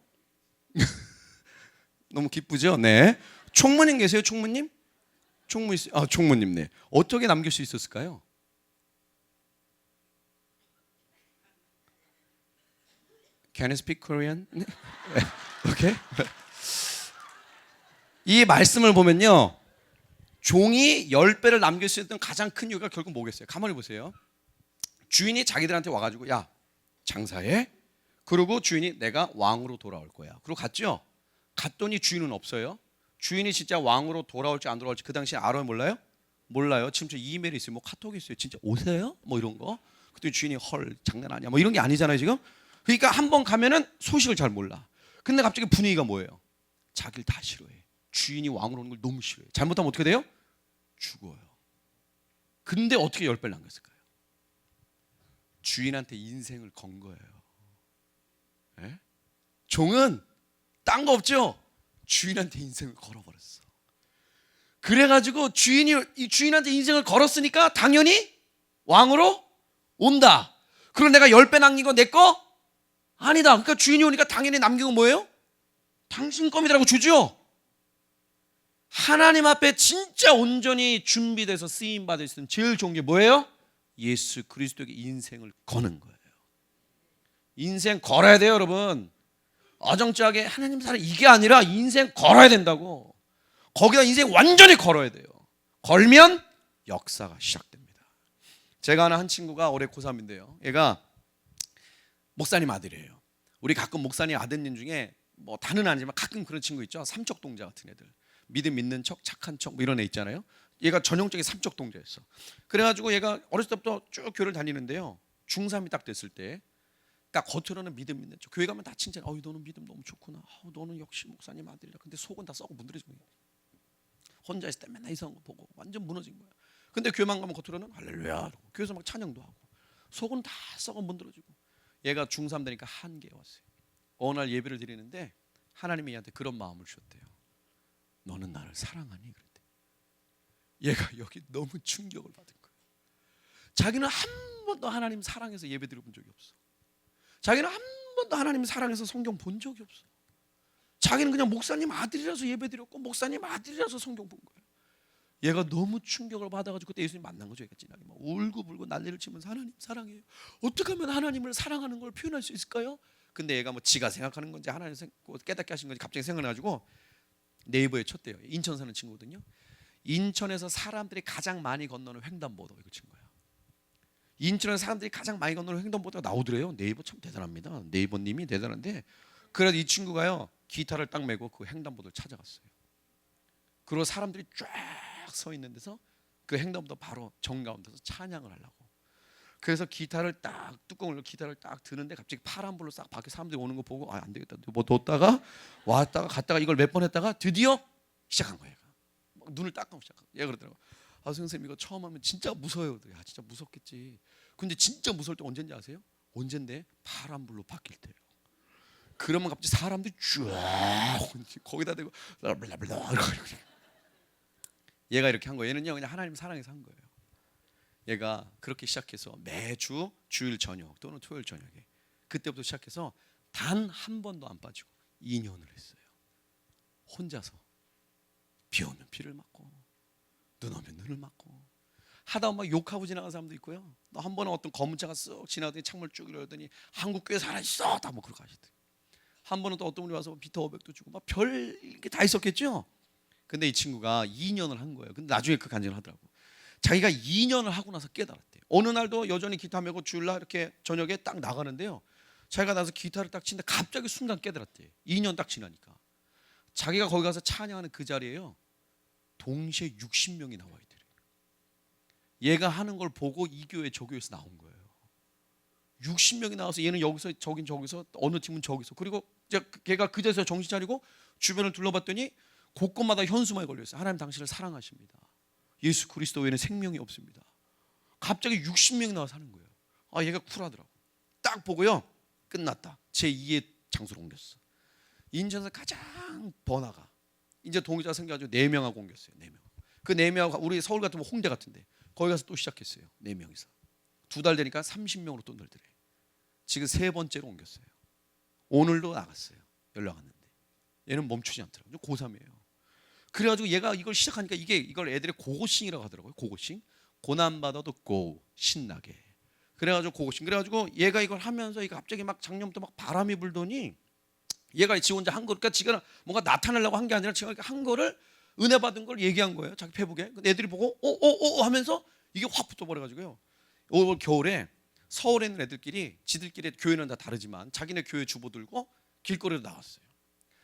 너무 기쁘죠? 네. 총무님 계세요? 총무님? 총무님. 네. 어떻게 남길 수 있었을까요? Can you speak Korean? 네. 오케이. 이 말씀을 보면요, 종이 10배를 남길 수 있던 가장 큰 이유가 결국 뭐겠어요? 가만히 보세요. 주인이 자기들한테 와가지고 야 장사해. 그리고 주인이 내가 왕으로 돌아올 거야. 그리고 갔죠. 갔더니 주인은 없어요. 주인이 진짜 왕으로 돌아올지 안 돌아올지 그 당시에 알아요? 몰라요? 몰라요. 지금 저 이메일이 있어요. 뭐 카톡이 있어요. 진짜 오세요? 뭐 이런 거. 그때 주인이 헐 장난 아니야. 뭐 이런 게 아니잖아요 지금. 그러니까 한번 가면은 소식을 잘 몰라. 근데 갑자기 분위기가 뭐예요? 자기를 다 싫어해. 주인이 왕으로 오는 걸 너무 싫어해. 잘못하면 어떻게 돼요? 죽어요. 근데 어떻게 10배를 남겼을까요? 주인한테 인생을 건 거예요. 네? 종은 딴 거 없죠? 주인한테 인생을 걸어버렸어. 그래가지고 주인한테 인생을 걸었으니까 당연히 왕으로 온다. 그럼 내가 10배 남긴 거 내 거? 아니다. 그러니까 주인이 오니까 당연히 남긴 건 뭐예요? 당신 겁니다라고 주죠. 하나님 앞에 진짜 온전히 준비돼서 쓰임받을 수 있는 제일 좋은 게 뭐예요? 예수 그리스도에게 인생을 거는 거예요. 인생 걸어야 돼요 여러분. 어정쩡하게 하나님 사랑 이게 아니라 인생 걸어야 된다고. 거기다 인생 완전히 걸어야 돼요. 걸면 역사가 시작됩니다. 제가 아는 한 친구가 올해 고3인데요, 얘가 목사님 아들이에요. 우리 가끔 목사님 아드님 중에 뭐 다는 아니지만 가끔 그런 친구 있죠. 삼척동자 같은 애들. 믿음 있는 척, 착한 척 뭐 이런 애 있잖아요. 얘가 전형적인 삼적 동자였어. 그래가지고 얘가 어렸을 때부터 쭉 교회를 다니는데요. 중3이 딱 됐을 때, 그러니까 겉으로는 믿음 있는 척, 교회 가면 다 칭찬. 너는 믿음 너무 좋구나. 너는 역시 목사님 아들이라. 근데 속은 다 썩어 문드러진 거예요. 혼자 있을 때 맨날 이상한 거 보고 완전 무너진 거야. 근데 교회만 가면 겉으로는 할렐루야. 교회에서 막 찬양도 하고 속은 다 썩어 문드러지고. 얘가 중3 되니까 한계에 왔어요. 어느 날 예배를 드리는데 하나님이 얘한테 그런 마음을 주셨대요. 너는 나를 사랑하니? 그랬대. 얘가 여기 너무 충격을 받은 거예요. 자기는 한 번도 하나님 사랑해서 예배 드려본 적이 없어. 자기는 한 번도 하나님 사랑해서 성경 본 적이 없어. 자기는 그냥 목사님 아들이라서 예배 드렸고 목사님 아들이라서 성경 본 거예요. 얘가 너무 충격을 받아가지고 그때 예수님 만난 거죠. 얘가 진하게 막 울고불고 난리를 치면서 하나님 사랑해요. 어떻게 하면 하나님을 사랑하는 걸 표현할 수 있을까요? 근데 얘가 뭐 지가 생각하는 건지 하나님 깨닫게 하신 건지 갑자기 생각나가지고 네이버에 쳤대요. 인천 사는 친구거든요. 인천에서 사람들이 가장 많이 건너는 횡단보도 이거 친 거야. 인천에서 사람들이 가장 많이 건너는 횡단보도가 나오더래요. 네이버 참 대단합니다. 네이버님이 대단한데, 그래서 이 친구가요 기타를 딱 메고 그 횡단보도를 찾아갔어요. 그리고 사람들이 쫙 서 있는 데서 그 횡단보도 바로 정가운데서 찬양을 하려고. 그래서 기타를 딱 뚜껑을 열고 기타를 딱 드는데 갑자기 파란불로 싹 밖에 사람들이 오는 거 보고 안 되겠다. 뭐 놓다가 왔다가 갔다가 이걸 몇 번 했다가 드디어 시작한 거예요. 막 눈을 딱 감고 시작한 거예요. 얘가 그러더라고. 선생님 이거 처음 하면 진짜 무서워요. 진짜 무섭겠지. 근데 진짜 무서울 때 언제인지 아세요? 언젠데? 파란불로 바뀔 때요. 그러면 갑자기 사람들이 쫙 거기다 대고 얘가 이렇게 한 거예요. 얘는요 그냥 하나님 사랑해서 한 거예요. 얘가 그렇게 시작해서 매주 주일 저녁 또는 토요일 저녁에 그때부터 시작해서 단 한 번도 안 빠지고 2년을 했어요. 혼자서 비 오면 비를 맞고 눈 오면 눈을 맞고 하다 막 욕하고 지나가는 사람도 있고요. 또 한 번은 어떤 검은 차가 쓱 지나더니 창문을 쭉 열더니 한국 교회 살아있어 다 뭐 그러고 하시더라고요. 한 번은 또 어떤 분이 와서 비터 500도 주고 막 별 게 다 있었겠죠. 근데 이 친구가 2년을 한 거예요. 근데 나중에 그 간증을 하더라고. 자기가 2년을 하고 나서 깨달았대. 어느 날도 여전히 기타 메고 주일날 이렇게 저녁에 딱 나가는데요. 자기가 나서 기타를 딱 치는데 갑자기 순간 깨달았대. 2년 딱 지나니까. 자기가 거기 가서 찬양하는 그 자리에요. 동시에 60명이 나와 있더래. 얘가 하는 걸 보고 이 교회 저 교회에서 나온 거예요. 60명이 나와서 얘는 여기서 저긴 저기서 어느 팀은 저기서. 그리고 걔가 그 자리에서 정신 차리고 주변을 둘러봤더니 곳곳마다 현수막이 걸려있어요. 하나님 당신을 사랑하십니다. 예수 그리스도 외에는 생명이 없습니다. 갑자기 60명이 나와서 하는 거예요. 얘가 쿨하더라고. 딱 보고요. 끝났다. 제2의 장소로 옮겼어. 인천에서 가장 번화가. 이제 동의자가 생겨가지고 4명하고 옮겼어요. 4명. 그 4명하고 우리 서울 같으면 홍대 같은데 거기 가서 또 시작했어요. 4명이서. 2달 되니까 30명으로 또 늘더래. 지금 3번째로 옮겼어요. 오늘도 나갔어요. 연락 왔는데. 얘는 멈추지 않더라고요. 고3이에요. 그래가지고 얘가 이걸 시작하니까 이걸 애들이 고고싱이라고 하더라고요. 고고싱. 고난받아도 고 신나게. 그래가지고 고고싱. 그래가지고 얘가 이걸 하면서 이거 갑자기 막 작년부터 막 바람이 불더니 얘가 지 혼자 한 거, 그러니까 지가 뭔가 나타내려고 한 게 아니라 지가 한 거를 은혜 받은 걸 얘기한 거예요. 자기 페북에. 애들이 보고 하면서 이게 확 붙어버려가지고요. 올 겨울에 서울에 있는 애들끼리 지들끼리 교회는 다 다르지만 자기네 교회 주보 들고 길거리로 나왔어요.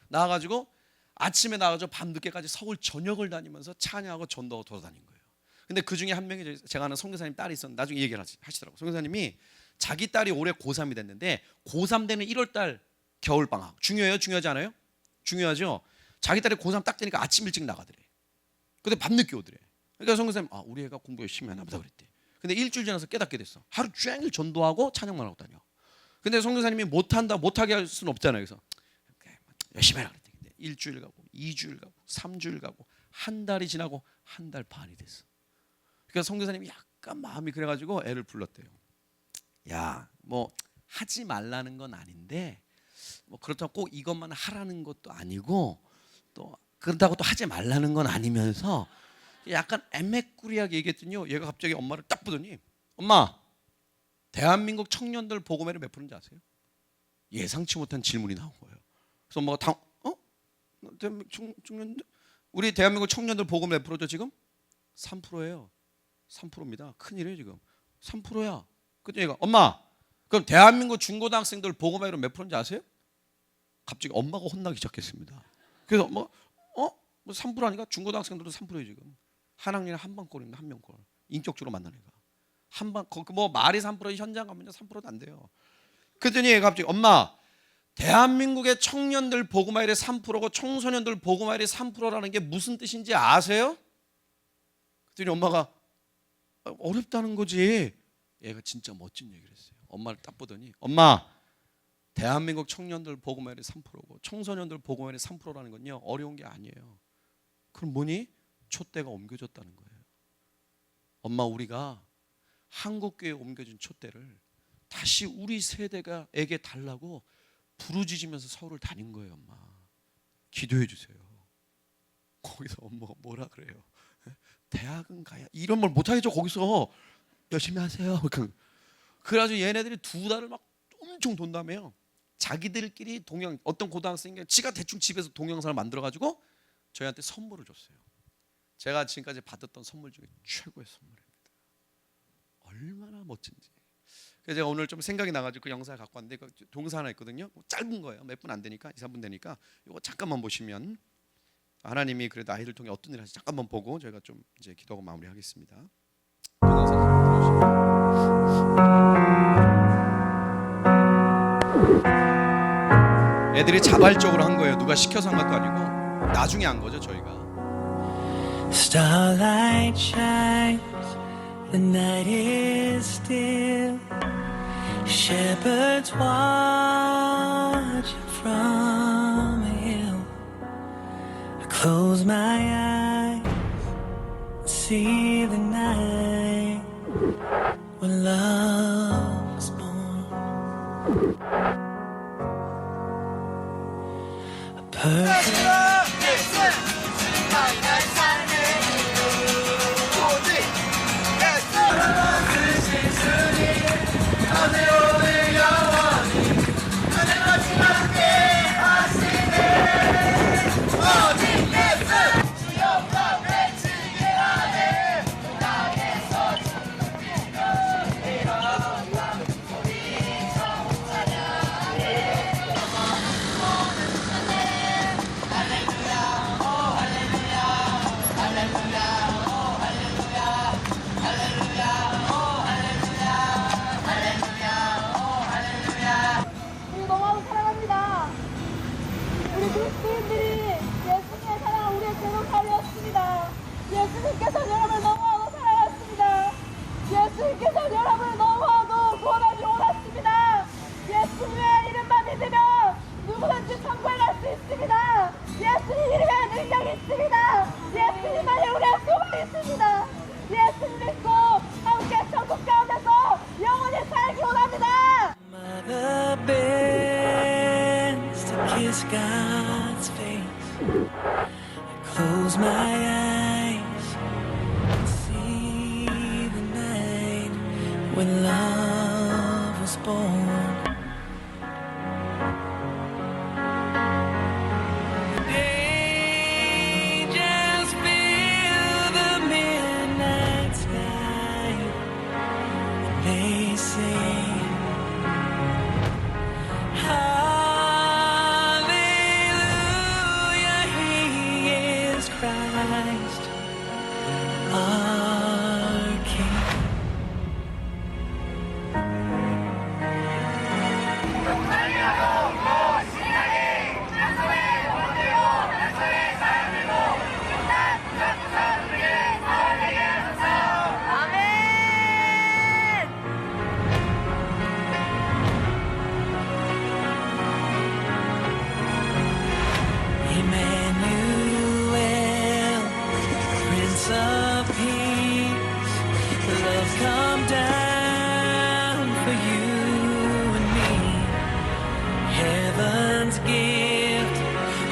나와가지고 아침에 나가서 밤늦게까지 서울 전역을 다니면서 찬양하고 전도하고 돌아다닌 거예요. 근데 그 중에 한 명이 제가 아는 선교사님 딸이 있었는데 나중에 얘기를 하시더라고요. 선교사님이 자기 딸이 올해 고3이 됐는데 고3 되는 1월달 겨울방학 중요해요? 중요하지 않아요? 중요하죠. 자기 딸이 고3 딱 되니까 아침 일찍 나가더래. 근데 밤늦게 오더래. 그러니까 선교사님 우리 애가 공부 열심히 하나 보다 그랬대. 근데 일주일 지나서 깨닫게 됐어. 하루 종일 전도하고 찬양만 하고 다녀. 근데 선교사님이 못하게 할 수는 없잖아요. 그래서 열심히 해라 그랬대. 근데 일주일 가고 2주일 가고 3주일 가고 한 달이 지나고 한 달 반이 됐어. 그러니까 선교사님이 약간 마음이 그래가지고 애를 불렀대요. 야, 뭐 하지 말라는 건 아닌데 뭐 그렇다고 꼭 이것만 하라는 것도 아니고 또 그렇다고 또 하지 말라는 건 아니면서 약간 애매꾸리하게 얘기했더니요. 얘가 갑자기 엄마를 딱 보더니 엄마, 대한민국 청년들 보고매를 몇 프로인지 아세요? 예상치 못한 질문이 나온 거예요. 그래서 엄마가 청년들? 우리 대한민국 청년들 보고매 몇 프로죠 지금? 3%예요. 3%입니다. 큰일이에요 지금. 3%야. 그때 얘가 엄마, 그럼 대한민국 중고등학생들 보고매로 몇 프로인지 아세요? 갑자기 엄마가 혼나기 시작했습니다. 그래서 뭐 3%니까 중고등학생들도 3%예요 지금. 한 학년에 한 방꼴입니다. 한 명꼴. 인격적으로 만난 애가. 한 방, 뭐 말이 3% 현장 가면 3%도 안 돼요. 그랬더니 얘가 갑자기 엄마, 대한민국의 청년들 복음화율이 3%고 청소년들 복음화율이 3%라는 게 무슨 뜻인지 아세요? 그랬더니 엄마가 어렵다는 거지. 얘가 진짜 멋진 얘기를 했어요. 엄마를 딱 보더니 엄마, 대한민국 청년들 복음화율이 3%고 청소년들 복음화율이 3%라는 건요 어려운 게 아니에요. 그럼 뭐니? 촛대가 옮겨졌다는 거예요. 엄마, 우리가 한국교회에 옮겨진 촛대를 다시 우리 세대가에게 달라고 부르짖으면서 서울을 다닌 거예요. 엄마, 기도해 주세요. 거기서 엄마가 뭐라 그래요? 대학은 가야 이런 말 못하겠죠. 거기서 열심히 하세요. 그래가지고 얘네들이 2달을 막 엄청 돈다며요. 자기들끼리 어떤 고등학생이 지가 대충 집에서 동영상을 만들어가지고 저희한테 선물을 줬어요. 제가 지금까지 받았던 선물 중에 최고의 선물입니다. 얼마나 멋진지. 그래서 제가 오늘 좀 생각이 나가지고 그 영상을 갖고 왔는데 그 동영상 하나 있거든요. 짧은 거예요. 몇 분 안 되니까 2, 3분 되니까 이거 잠깐만 보시면 하나님이 그래도 아이들 통해 어떤 일을 하실지 잠깐만 보고 저희가 좀 이제 기도하고 마무리하겠습니다. 애들이 자발적으로 한 거예요. 누가 시켜서 한 것도 아니고 나중에 한 거죠. 저희가. Starlight shines, the night is still. Shepherds watch from a hill. I close my eyes, see the night when love was born. A perfect 우리 너무너무 사랑합니다. 우리 그리스도인들이 예수님의 사랑은 우리의 제목살이었습니다. 예수님께서는 여러분을 너무하고 사랑하십니다. 예수님께서는 여러분을 너무하고 구원하기 원하십니다. 예수님의 이름만 믿으면 누구든지 천국에 갈 수 있습니다. 예수님 이름에 능력이 있습니다. 예수님만이 우리의 소망이 있습니다. 예수님 믿고 함께 천국 가운데서 영원히 살기 원합니다. Mother bends to kiss God's face. I close my eyes and see the night when love was born. Angels fill the midnight sky and they sing. Hallelujah, He is Christ, our King. Emmanuel, Prince of Peace, love come down for you and me. Heaven's gift,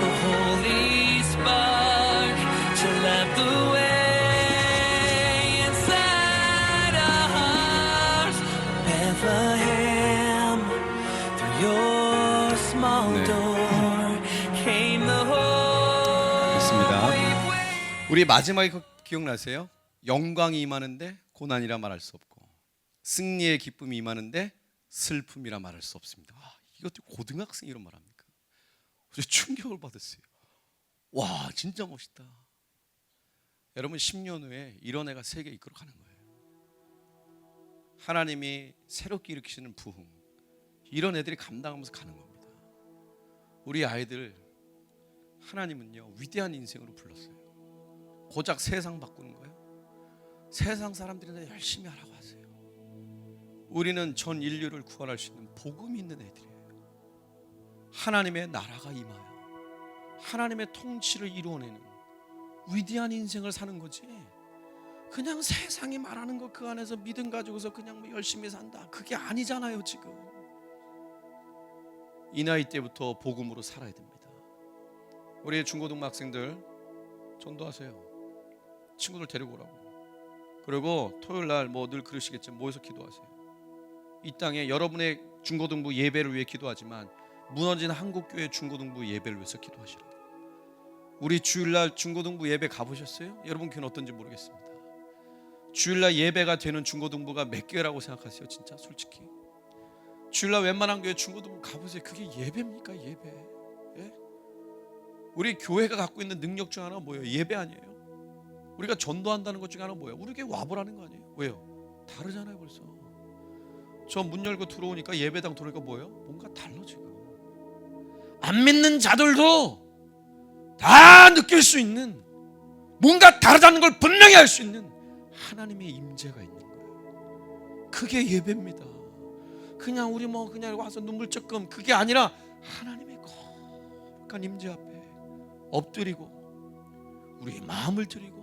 a holy spark to light the way inside our hearts. Bethlehem, through your small 네. door came the 됐습니다. Holy Way. 우리 마지막에 기억나세요? 영광이 임하는데 고난이라 말할 수 없고 승리의 기쁨이 임하는데 슬픔이라 말할 수 없습니다. 이것도 고등학생 이런 말합니까? 그래서 충격을 받았어요. 와, 진짜 멋있다. 여러분 10년 후에 이런 애가 세계 이끌어가는 거예요. 하나님이 새롭게 일으키시는 부흥, 이런 애들이 감당하면서 가는 겁니다. 우리 아이들 하나님은요 위대한 인생으로 불렀어요. 고작 세상 바꾸는 거예요? 세상 사람들이나 열심히 하라고 하세요. 우리는 전 인류를 구원할 수 있는 복음이 있는 애들이에요. 하나님의 나라가 임하여 하나님의 통치를 이루어내는 위대한 인생을 사는 거지. 그냥 세상이 말하는 거 그 안에서 믿음 가지고서 그냥 뭐 열심히 산다, 그게 아니잖아요. 지금 이 나이 때부터 복음으로 살아야 됩니다. 우리 중고등부 학생들 전도하세요. 친구들 데리고 오라고. 그리고 토요일 날 뭐 늘 그러시겠지만 모여서 기도하세요. 이 땅에 여러분의 중고등부 예배를 위해 기도하지만 무너진 한국교회 중고등부 예배를 위해서 기도하시라고. 우리 주일날 중고등부 예배 가보셨어요? 여러분 교회는 어떤지 모르겠습니다. 주일날 예배가 되는 중고등부가 몇 개라고 생각하세요? 진짜 솔직히 주일날 웬만한 교회 중고등부 가보세요. 그게 예배입니까? 예배. 예? 우리 교회가 갖고 있는 능력 중 하나가 뭐예요? 예배 아니에요? 우리가 전도한다는 것 중에 하나가 뭐예요? 우리 교회 와보라는 거 아니에요? 왜요? 다르잖아요. 벌써 저 문 열고 들어오니까 예배당 들어오니까 뭐예요? 뭔가 달라. 지금 안 믿는 자들도 다 느낄 수 있는, 뭔가 다르다는 걸 분명히 알 수 있는 하나님의 임재가 있는 거예요. 그게 예배입니다. 그냥 우리 뭐 그냥 와서 눈물 조금, 그게 아니라 하나님의 거룩한 임재 앞에 엎드리고 우리의 마음을 드리고,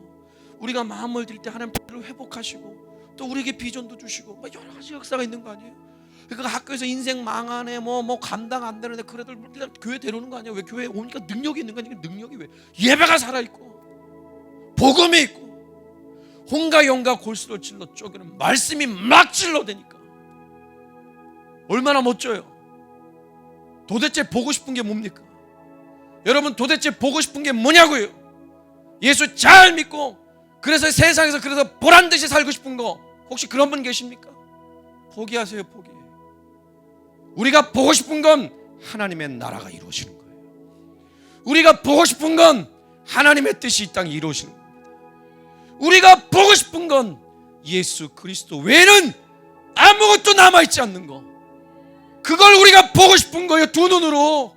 우리가 마음을 드릴 때 하나님께로 회복하시고 또 우리에게 비전도 주시고 뭐 여러 가지 역사가 있는 거 아니에요? 그러니까 학교에서 인생 망하네 뭐 감당 안 되는데 그래도 교회 데려오는 거 아니에요? 왜 교회에 오니까 능력이 있는 거니까. 능력이 왜? 예배가 살아있고 복음이 있고 홍가 영가 골수를 찔러 쪼개는 말씀이 막 찔러대니까 얼마나 멋져요. 도대체 보고 싶은 게 뭡니까? 여러분 도대체 보고 싶은 게 뭐냐고요? 예수 잘 믿고 그래서 세상에서 그래서 보란듯이 살고 싶은 거 혹시 그런 분 계십니까? 포기하세요. 포기. 우리가 보고 싶은 건 하나님의 나라가 이루어지는 거예요. 우리가 보고 싶은 건 하나님의 뜻이 이 땅에 이루어지는 겁니다. 우리가 보고 싶은 건 예수 그리스도 외에는 아무것도 남아있지 않는 거, 그걸 우리가 보고 싶은 거예요. 두 눈으로.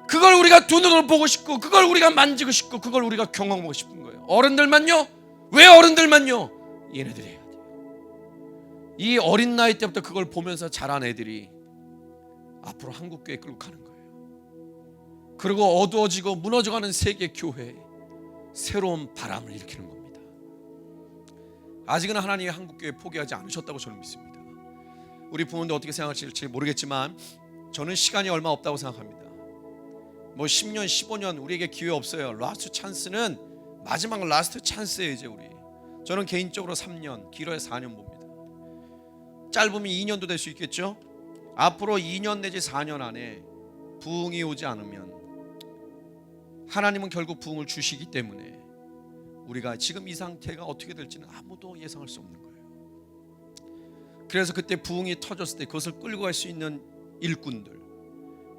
그걸 우리가 두 눈으로 보고 싶고 그걸 우리가 만지고 싶고 그걸 우리가 경험하고 싶은 거예요. 어른들만요? 왜 어른들만요? 얘네들이 해야 돼요. 이 어린 나이 때부터 그걸 보면서 자란 애들이 앞으로 한국교회 끌고 가는 거예요. 그리고 어두워지고 무너져가는 세계 교회에 새로운 바람을 일으키는 겁니다. 아직은 하나님이 한국교회 포기하지 않으셨다고 저는 믿습니다. 우리 부모님들 어떻게 생각할지 모르겠지만 저는 시간이 얼마 없다고 생각합니다. 뭐 10년 15년 우리에게 기회 없어요. 라스트 찬스는 마지막 라스트 찬스예요. 이제 우리, 저는 개인적으로 3년, 길어야 4년 봅니다. 짧으면 2년도 될 수 있겠죠. 앞으로 2년 내지 4년 안에 부흥이 오지 않으면 하나님은 결국 부흥을 주시기 때문에 우리가 지금 이 상태가 어떻게 될지는 아무도 예상할 수 없는 거예요. 그래서 그때 부흥이 터졌을 때 그것을 끌고 갈 수 있는 일꾼들,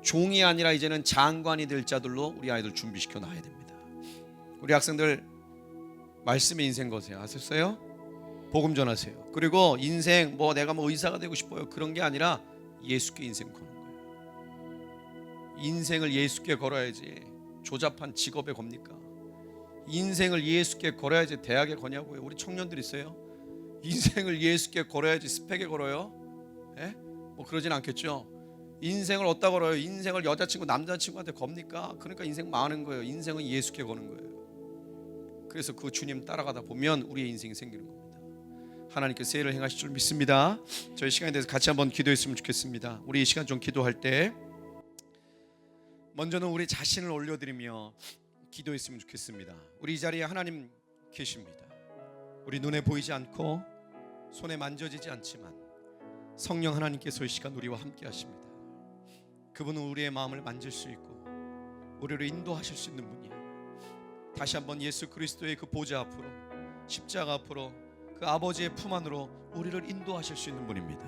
종이 아니라 이제는 장관이 될 자들로 우리 아이들 준비시켜 놔야 됩니다. 우리 학생들 말씀의 인생 거세요. 아셨어요? 복음 전하세요. 그리고 인생 뭐 내가 뭐 의사가 되고 싶어요, 그런 게 아니라 예수께 인생 거는 거예요. 인생을 예수께 걸어야지 조잡한 직업에 겁니까? 인생을 예수께 걸어야지 대학에 거냐고요. 우리 청년들 있어요? 인생을 예수께 걸어야지 스펙에 걸어요? 예? 뭐 그러진 않겠죠. 인생을 어디다 걸어요? 인생을 여자친구 남자친구한테 겁니까? 그러니까 인생 망하는 거예요. 인생은 예수께 거는 거예요. 그래서 그 주님 따라가다 보면 우리의 인생이 생기는 겁니다. 하나님께서 세일을 행하실 줄 믿습니다. 저희 시간에 대해서 같이 한번 기도했으면 좋겠습니다. 우리 이 시간 좀 기도할 때 먼저는 우리 자신을 올려드리며 기도했으면 좋겠습니다. 우리 이 자리에 하나님 계십니다. 우리 눈에 보이지 않고 손에 만져지지 않지만 성령 하나님께서 이 시간 우리와 함께 하십니다. 그분은 우리의 마음을 만질 수 있고 우리를 인도하실 수 있는 분이에요. 다시 한번 예수 그리스도의 그 보좌 앞으로, 십자가 앞으로, 그 아버지의 품 안으로 우리를 인도하실 수 있는 분입니다.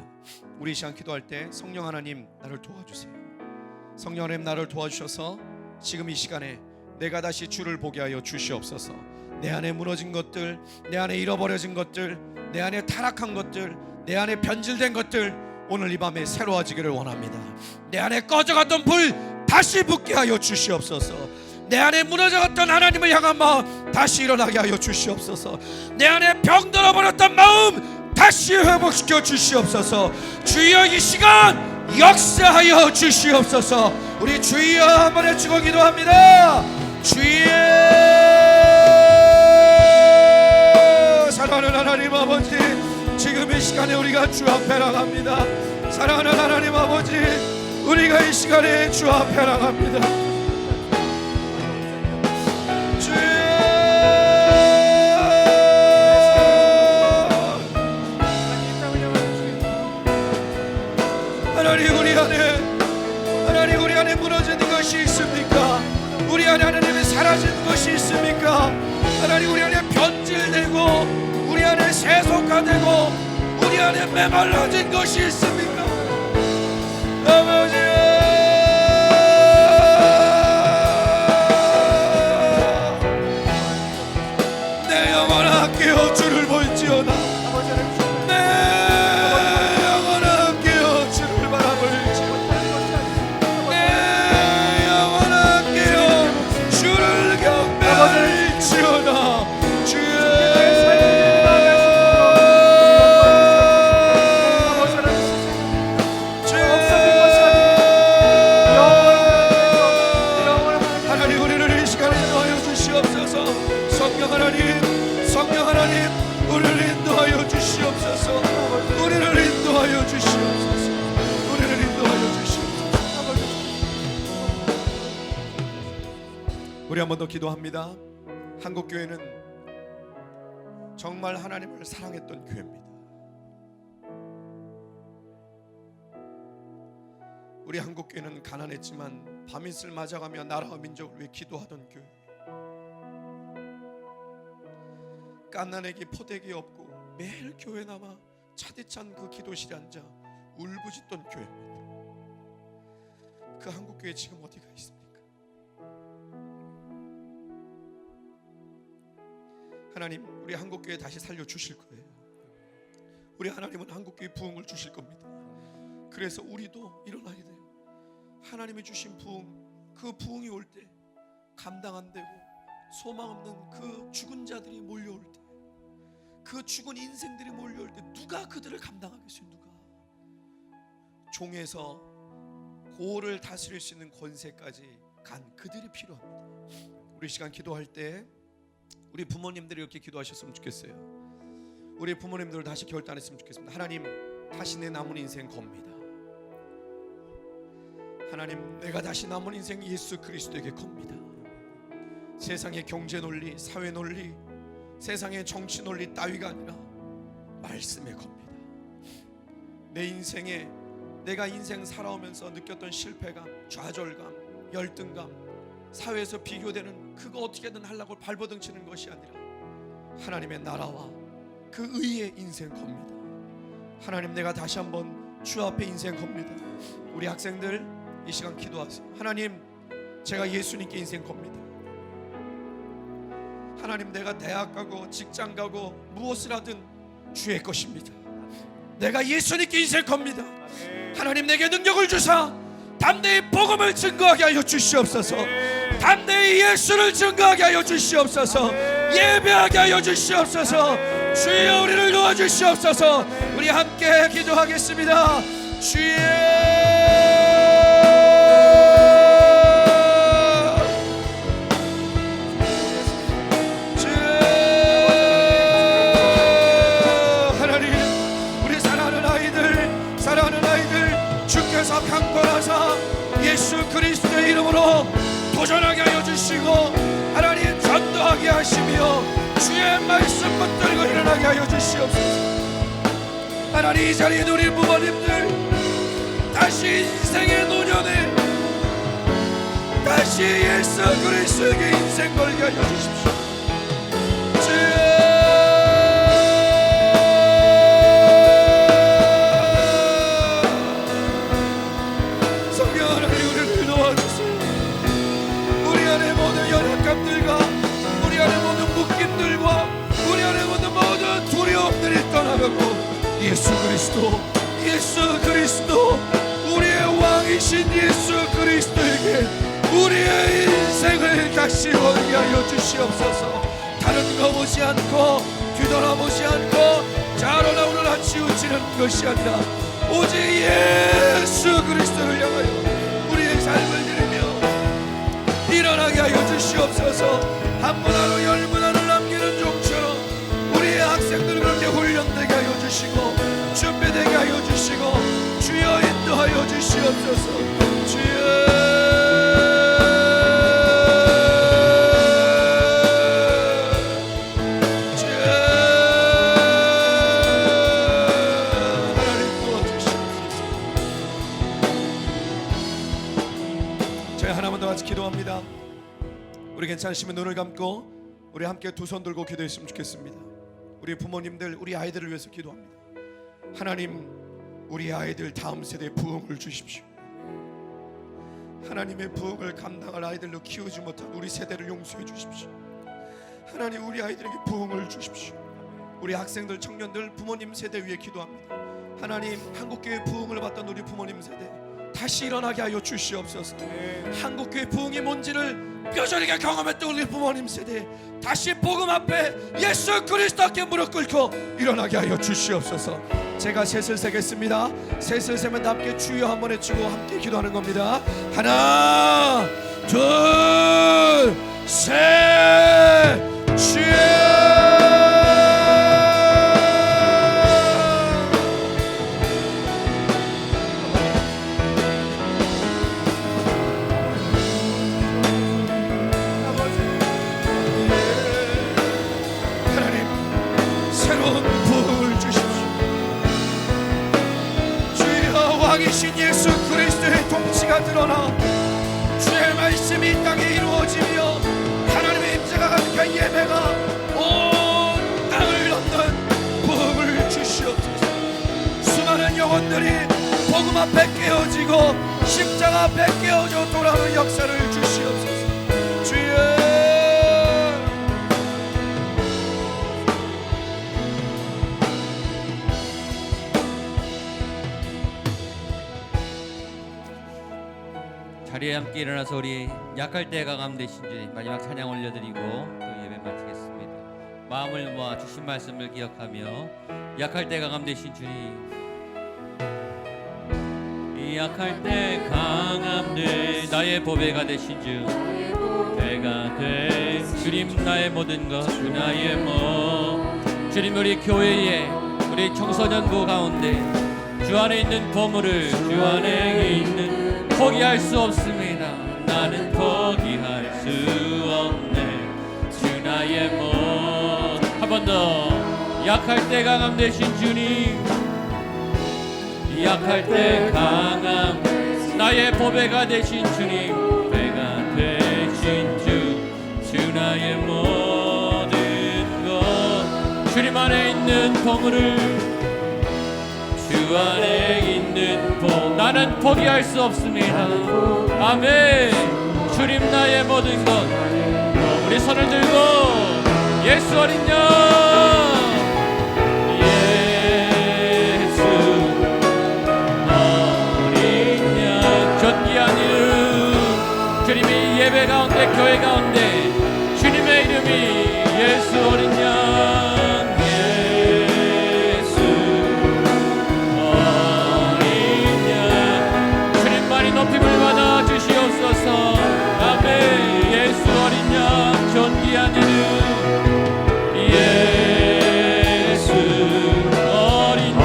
우리 이 시간 기도할 때 성령 하나님 나를 도와주세요. 성령 하나님 나를 도와주셔서 지금 이 시간에 내가 다시 주를 보게 하여 주시옵소서. 내 안에 무너진 것들, 내 안에 잃어버려진 것들, 내 안에 타락한 것들, 내 안에 변질된 것들 오늘 이 밤에 새로워지기를 원합니다. 내 안에 꺼져갔던 불 다시 붙게 하여 주시옵소서. 내 안에 무너져갔던 하나님을 향한 마음 다시 일어나게 하여 주시옵소서. 내 안에 병들어 버렸던 마음 다시 회복시켜 주시옵소서. 주여 이 시간 역사하여 주시옵소서. 우리 주여 한번 외치고 기도합니다. 주여. 사랑하는 하나님 아버지, 지금 이 시간에 우리가 주 앞에 나갑니다. 사랑하는 하나님 아버지, 우리가 이 시간에 주 앞에 나갑니다. 주여. 하나님 우리 안에 무너진 것이 있습니까? 우리 안에 하나님이 사라진 것이 있습니까? 하나님 우리 안에 변질되고 우리 안에 세속화되고 우리 안에 메말라진 것이 있습니까? 아버지, 내 영혼 아끼어 주를 볼지어다. 성령 하나님, 우리를 인도하여 주시옵소서. 우리를 인도하여 주시옵소서. 우리를 인도하여 주시옵소서. 우리 한 번 더 기도합니다. 한국교회는 정말 하나님을 사랑했던 교회입니다. 우리 한국교회는 가난했지만 밤이슬 맞아가며 나라와 민족을 위해 기도하던 교회. 깐난에게 포대기 없고 매일 교회 남아 차디찬 그 기도실에 앉아 울부짖던 교회입니다. 그 한국교회 지금 어디가 있습니까? 하나님, 우리 한국교회 다시 살려주실 거예요. 우리 하나님은 한국교회 부흥을 주실 겁니다. 그래서 우리도 일어나야 돼요. 하나님이 주신 부흥, 그 부흥이 올 때 감당 안 되고 소망 없는 그 죽은 자들이 몰려올 때, 그 죽은 인생들이 몰려올 때 누가 그들을 감당하겠어요? 누가? 종에서 고를 다스릴 수 있는 권세까지 간 그들이 필요합니다. 우리 시간 기도할 때 우리 부모님들이 이렇게 기도하셨으면 좋겠어요. 우리 부모님들 다시 결단했으면 좋겠습니다. 하나님, 다시 내 남은 인생 겁니다. 하나님, 내가 다시 남은 인생 예수 그리스도에게 겁니다. 세상의 경제 논리, 사회 논리, 세상의 정치 논리 따위가 아니라 말씀에 겁니다. 내 인생에 내가 인생 살아오면서 느꼈던 실패감, 좌절감, 열등감, 사회에서 비교되는 그거 어떻게든 하려고 발버둥치는 것이 아니라 하나님의 나라와 그 의의 인생 겁니다. 하나님, 내가 다시 한번 주 앞에 인생 겁니다. 우리 학생들 이 시간 기도하세요. 하나님, 제가 예수님께 인생 겁니다. 하나님, 내가 대학 가고 직장 가고 무엇을 하든 주의 것입니다. 내가 예수님께 인생 겁니다. 하나님, 내게 능력을 주사 담대히 복음을 증거하게 하여 주시옵소서. 담대히 예수를 증거하게 하여 주시옵소서. 예배하게 하여 주시옵소서. 주여, 우리를 도와주시옵소서. 우리 함께 기도하겠습니다. 주여, 주께서 강권하사 예수 그리스도의 이름으로 도전하게 하여 주시고 하나님 전도하게 하시며 주의 말씀 붙들고 일어나게 하여 주시옵소서. 하나님, 이 자리에 우리 부모님들 다시 인생의 노년에 다시 예수 그리스도에게 인생 걸게 하여 주십시오. 성령 하나님, 우리를 도와주세요. 우리 안에 모든 연약 그리스도, 예수 그리스도, 우리의 왕이신 예수 그리스도에게 우리의 인생을 다시 원하게 하여 주시옵소서. 다른 거 보지 않고 뒤돌아보지 않고 자로나 오너나 치우치는 것이 아니라 오직 예수 그리스도를 향하여 우리의 삶을 드리며 일어나게 하여 주시옵소서. 한 문화로 열 문화를 남기는 종처럼 우리의 학생들을 그렇게 훈련되게 하여 주시고 준비되게 하여 주시고 주여 인도하여 주시옵소서. 주여 기도합니다. 우리 괜찮으시면 눈을 감고 우리 함께 두 손 들고 기도했으면 좋겠습니다. 우리 부모님들, 우리 아이들을 위해서 기도합니다. 하나님, 우리 아이들 다음 세대에 부흥을 주십시오. 하나님의 부흥을 감당할 아이들로 키우지 못한 우리 세대를 용서해 주십시오. 하나님, 우리 아이들에게 부흥을 주십시오. 우리 학생들, 청년들, 부모님 세대 위에 기도합니다. 하나님, 한국교회 부흥을 받던 우리 부모님 세대 다시 일어나게 하여 주시옵소서. 한국교회 부흥이 뭔지를 뼈저리게 경험했던 우리 부모님 세대 다시 복음 앞에 예수 그리스도께 무릎 꿇고 일어나게 하여 주시옵소서. 제가 셋을 세겠습니다. 셋을 세면 함께 주여 한번 외치고 함께 기도하는 겁니다. 하나, 둘, 셋. 주여. 왕이신 예수 그리스도의 통치가 드러나 주의 말씀이 이 땅에 이루어지며 하나님의 임재가 가득한 예배가 온 땅을 넘는 부흥을 주시옵소서. 수많은 영혼들이 복음 앞에 깨어지고 십자가 앞에 깨어져 돌아오는 역사를 주시옵소서. 주여. 자리에 함께 일어나서 우리 약할 때 강함 되신 주님 마지막 찬양 올려드리고 또 예배 마치겠습니다. 마음을 모아 주신 말씀을 기억하며 약할 때 강함 되신 주님, 약할 때 강함 돼 나의 보배가 되신 주, 배가 돼 주님 나의 모든 것 주 나의 주님, 우리 교회에 우리 청소년부 가운데 주 안에 있는 보물을 주 안에 있는 포기할 수 없습니다. 나는 포기할 수 없네 주 나의 한 번 더. 약할 때 강함 되신 주님, 약할 때 강함 나의 보배가 되신 주님, 배가 되신 주 나의 모든 것 주님 안에 있는 보물을 주 안에 있는 복 나는 포기할 수 없습니다. 아멘. 주님 나의 모든 것. 우리 손을 들고 예수 어린 양, 예수 어린 양, 존귀한 이름 주님이 예배 가운데 교회 가운데 주님의 이름이 예수 어린 양, 높임을 받아 주시옵소서. 아멘. 예수 어린 양, 존귀한 이름 예수 어린 양,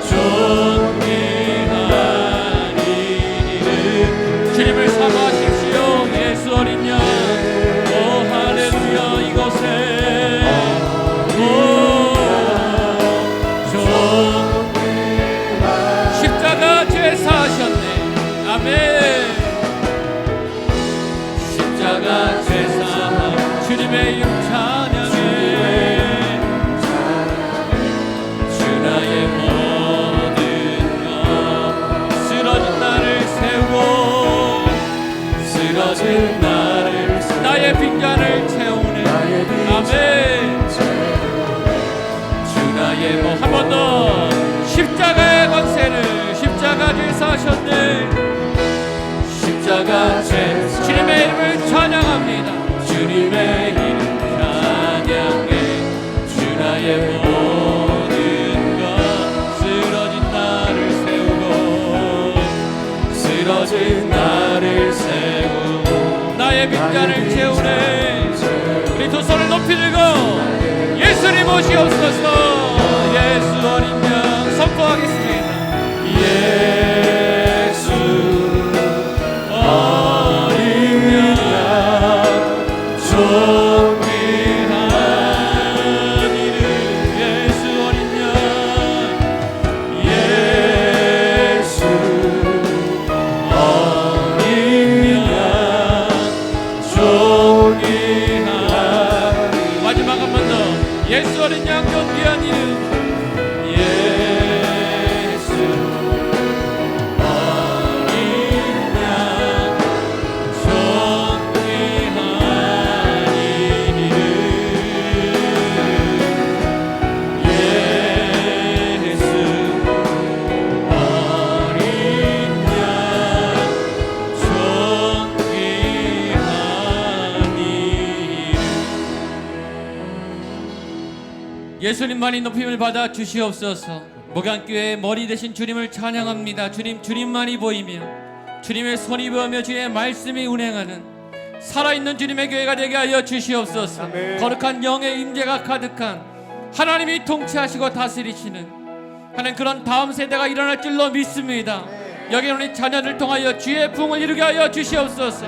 존귀한 이름 주님을 사모하십시오. 예수 어린 양. 오 할렐루야. 이곳에 사하셨네. 아멘. 십자가 제사 주님의 이름 찬양해. 주 나의 모든 것 쓰러진 나를 세우고 쓰러진 나의 빈잔을 채우네. 아멘. 더 십자가의 권세를 십자가 죄에서 하셨네. 십자가 죄에서 주님의 이름을 찬양합니다. 주님의 이름 찬양해. 주 나의 모든 것 쓰러진 나를 세우고 쓰러진 나를 세우고 나의 빈잔을 채우네. 우리 두 손을 높이 들고 예수님 오시옵소서. 예수 어린 양 선포하겠습니다. 예수 어린 양 존귀한 이름. 예수 어린 양 예수 어린 양 존귀한. 마지막 한 번 더. 예수 어린 양 존귀한 이름. 예수 어린 양 존귀한 이름. 예수 어린 양 존귀한 이름. 예수님만이 높임을 받아 주시옵소서. 목양교회의 머리 되신 주님을 찬양합니다. 주님만이 보이며 주님의 손이 보이며 주의 말씀이 운행하는 살아있는 주님의 교회가 되게 하여 주시옵소서. 거룩한 영의 임재가 가득한 하나님이 통치하시고 다스리시는 하는 그런 다음 세대가 일어날 줄로 믿습니다. 여기 우리 자녀들 통하여 주의 부흥을 이루게 하여 주시옵소서.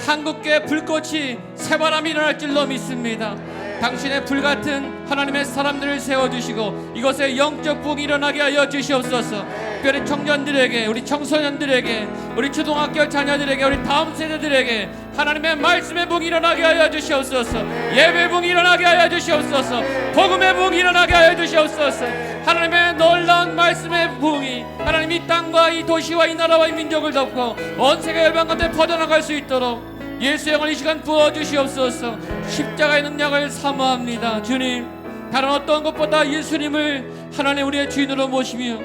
한국교회 불꽃이 새바람이 일어날 줄로 믿습니다. 당신의 불같은 하나님의 사람들을 세워주시고 이곳에 영적 부흥이 일어나게 하여 주시옵소서. 특별히 청년들에게, 우리 청소년들에게, 우리 초등학교 자녀들에게, 우리 다음 세대들에게 하나님의 말씀의 부흥이 일어나게 하여 주시옵소서. 예배 부흥이 일어나게 하여 주시옵소서. 복음의 부흥이 일어나게 하여 주시옵소서. 하나님의 놀라운 말씀의 부흥이 하나님 이 땅과 이 도시와 이 나라와 이 민족을 덮고 온 세계 열방 가운데 퍼져나갈 수 있도록 예수의 영을 이 시간 부어주시옵소서. 십자가의 능력을 사모합니다. 주님, 다른 어떤 것보다 예수님을 하나님 우리의 주인으로 모시며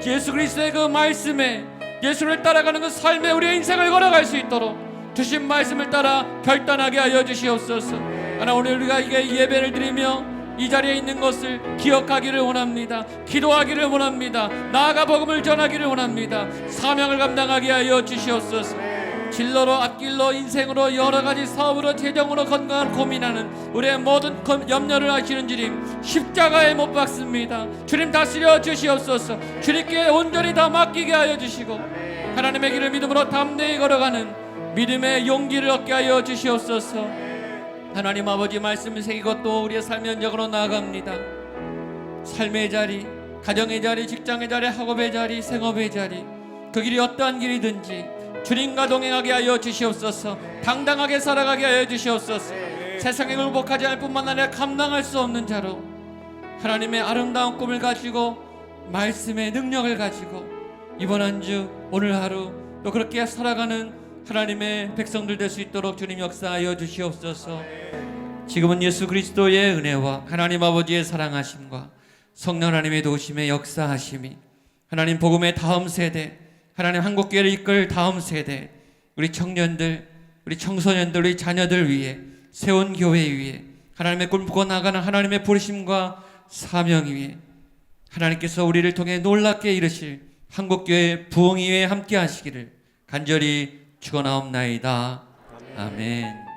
예수 그리스도의 그 말씀에 예수를 따라가는 그 삶에 우리의 인생을 걸어갈 수 있도록 주신 말씀을 따라 결단하게 하여 주시옵소서. 하나 오늘 우리가 이게 예배를 드리며 이 자리에 있는 것을 기억하기를 원합니다. 기도하기를 원합니다. 나아가 복음을 전하기를 원합니다. 사명을 감당하게 하여 주시옵소서. 진로로 앞길로 인생으로 여러 가지 사업으로 재정으로 건강을 고민하는 우리의 모든 염려를 아시는 주님, 십자가에 못 박습니다. 주님 다스려 주시옵소서. 주님께 온전히 다 맡기게 하여 주시고 하나님의 길을 믿음으로 담대히 걸어가는 믿음의 용기를 얻게 하여 주시옵소서. 하나님 아버지 말씀을 새기고 또 우리의 삶의 현장으로 나아갑니다. 삶의 자리, 가정의 자리, 직장의 자리, 학업의 자리, 생업의 자리, 그 길이 어떠한 길이든지 주님과 동행하게 하여 주시옵소서. 당당하게 살아가게 하여 주시옵소서. 세상에 굴복하지 않을 뿐만 아니라 감당할 수 없는 자로 하나님의 아름다운 꿈을 가지고 말씀의 능력을 가지고 이번 한 주 오늘 하루 또 그렇게 살아가는 하나님의 백성들 될 수 있도록 주님 역사하여 주시옵소서. 지금은 예수 그리스도의 은혜와 하나님 아버지의 사랑하심과 성령 하나님의 도우심의 역사하심이 하나님 복음의 다음 세대, 하나님 한국교회를 이끌 다음 세대, 우리 청년들, 우리 청소년들, 우리 자녀들 위해 세운 교회 위에 하나님의 꿈꾸고 나가는 하나님의 부르심과 사명 위에 하나님께서 우리를 통해 놀랍게 이루실 한국교회 부흥 위에 함께 하시기를 간절히 축원하옵나이다. 아멘.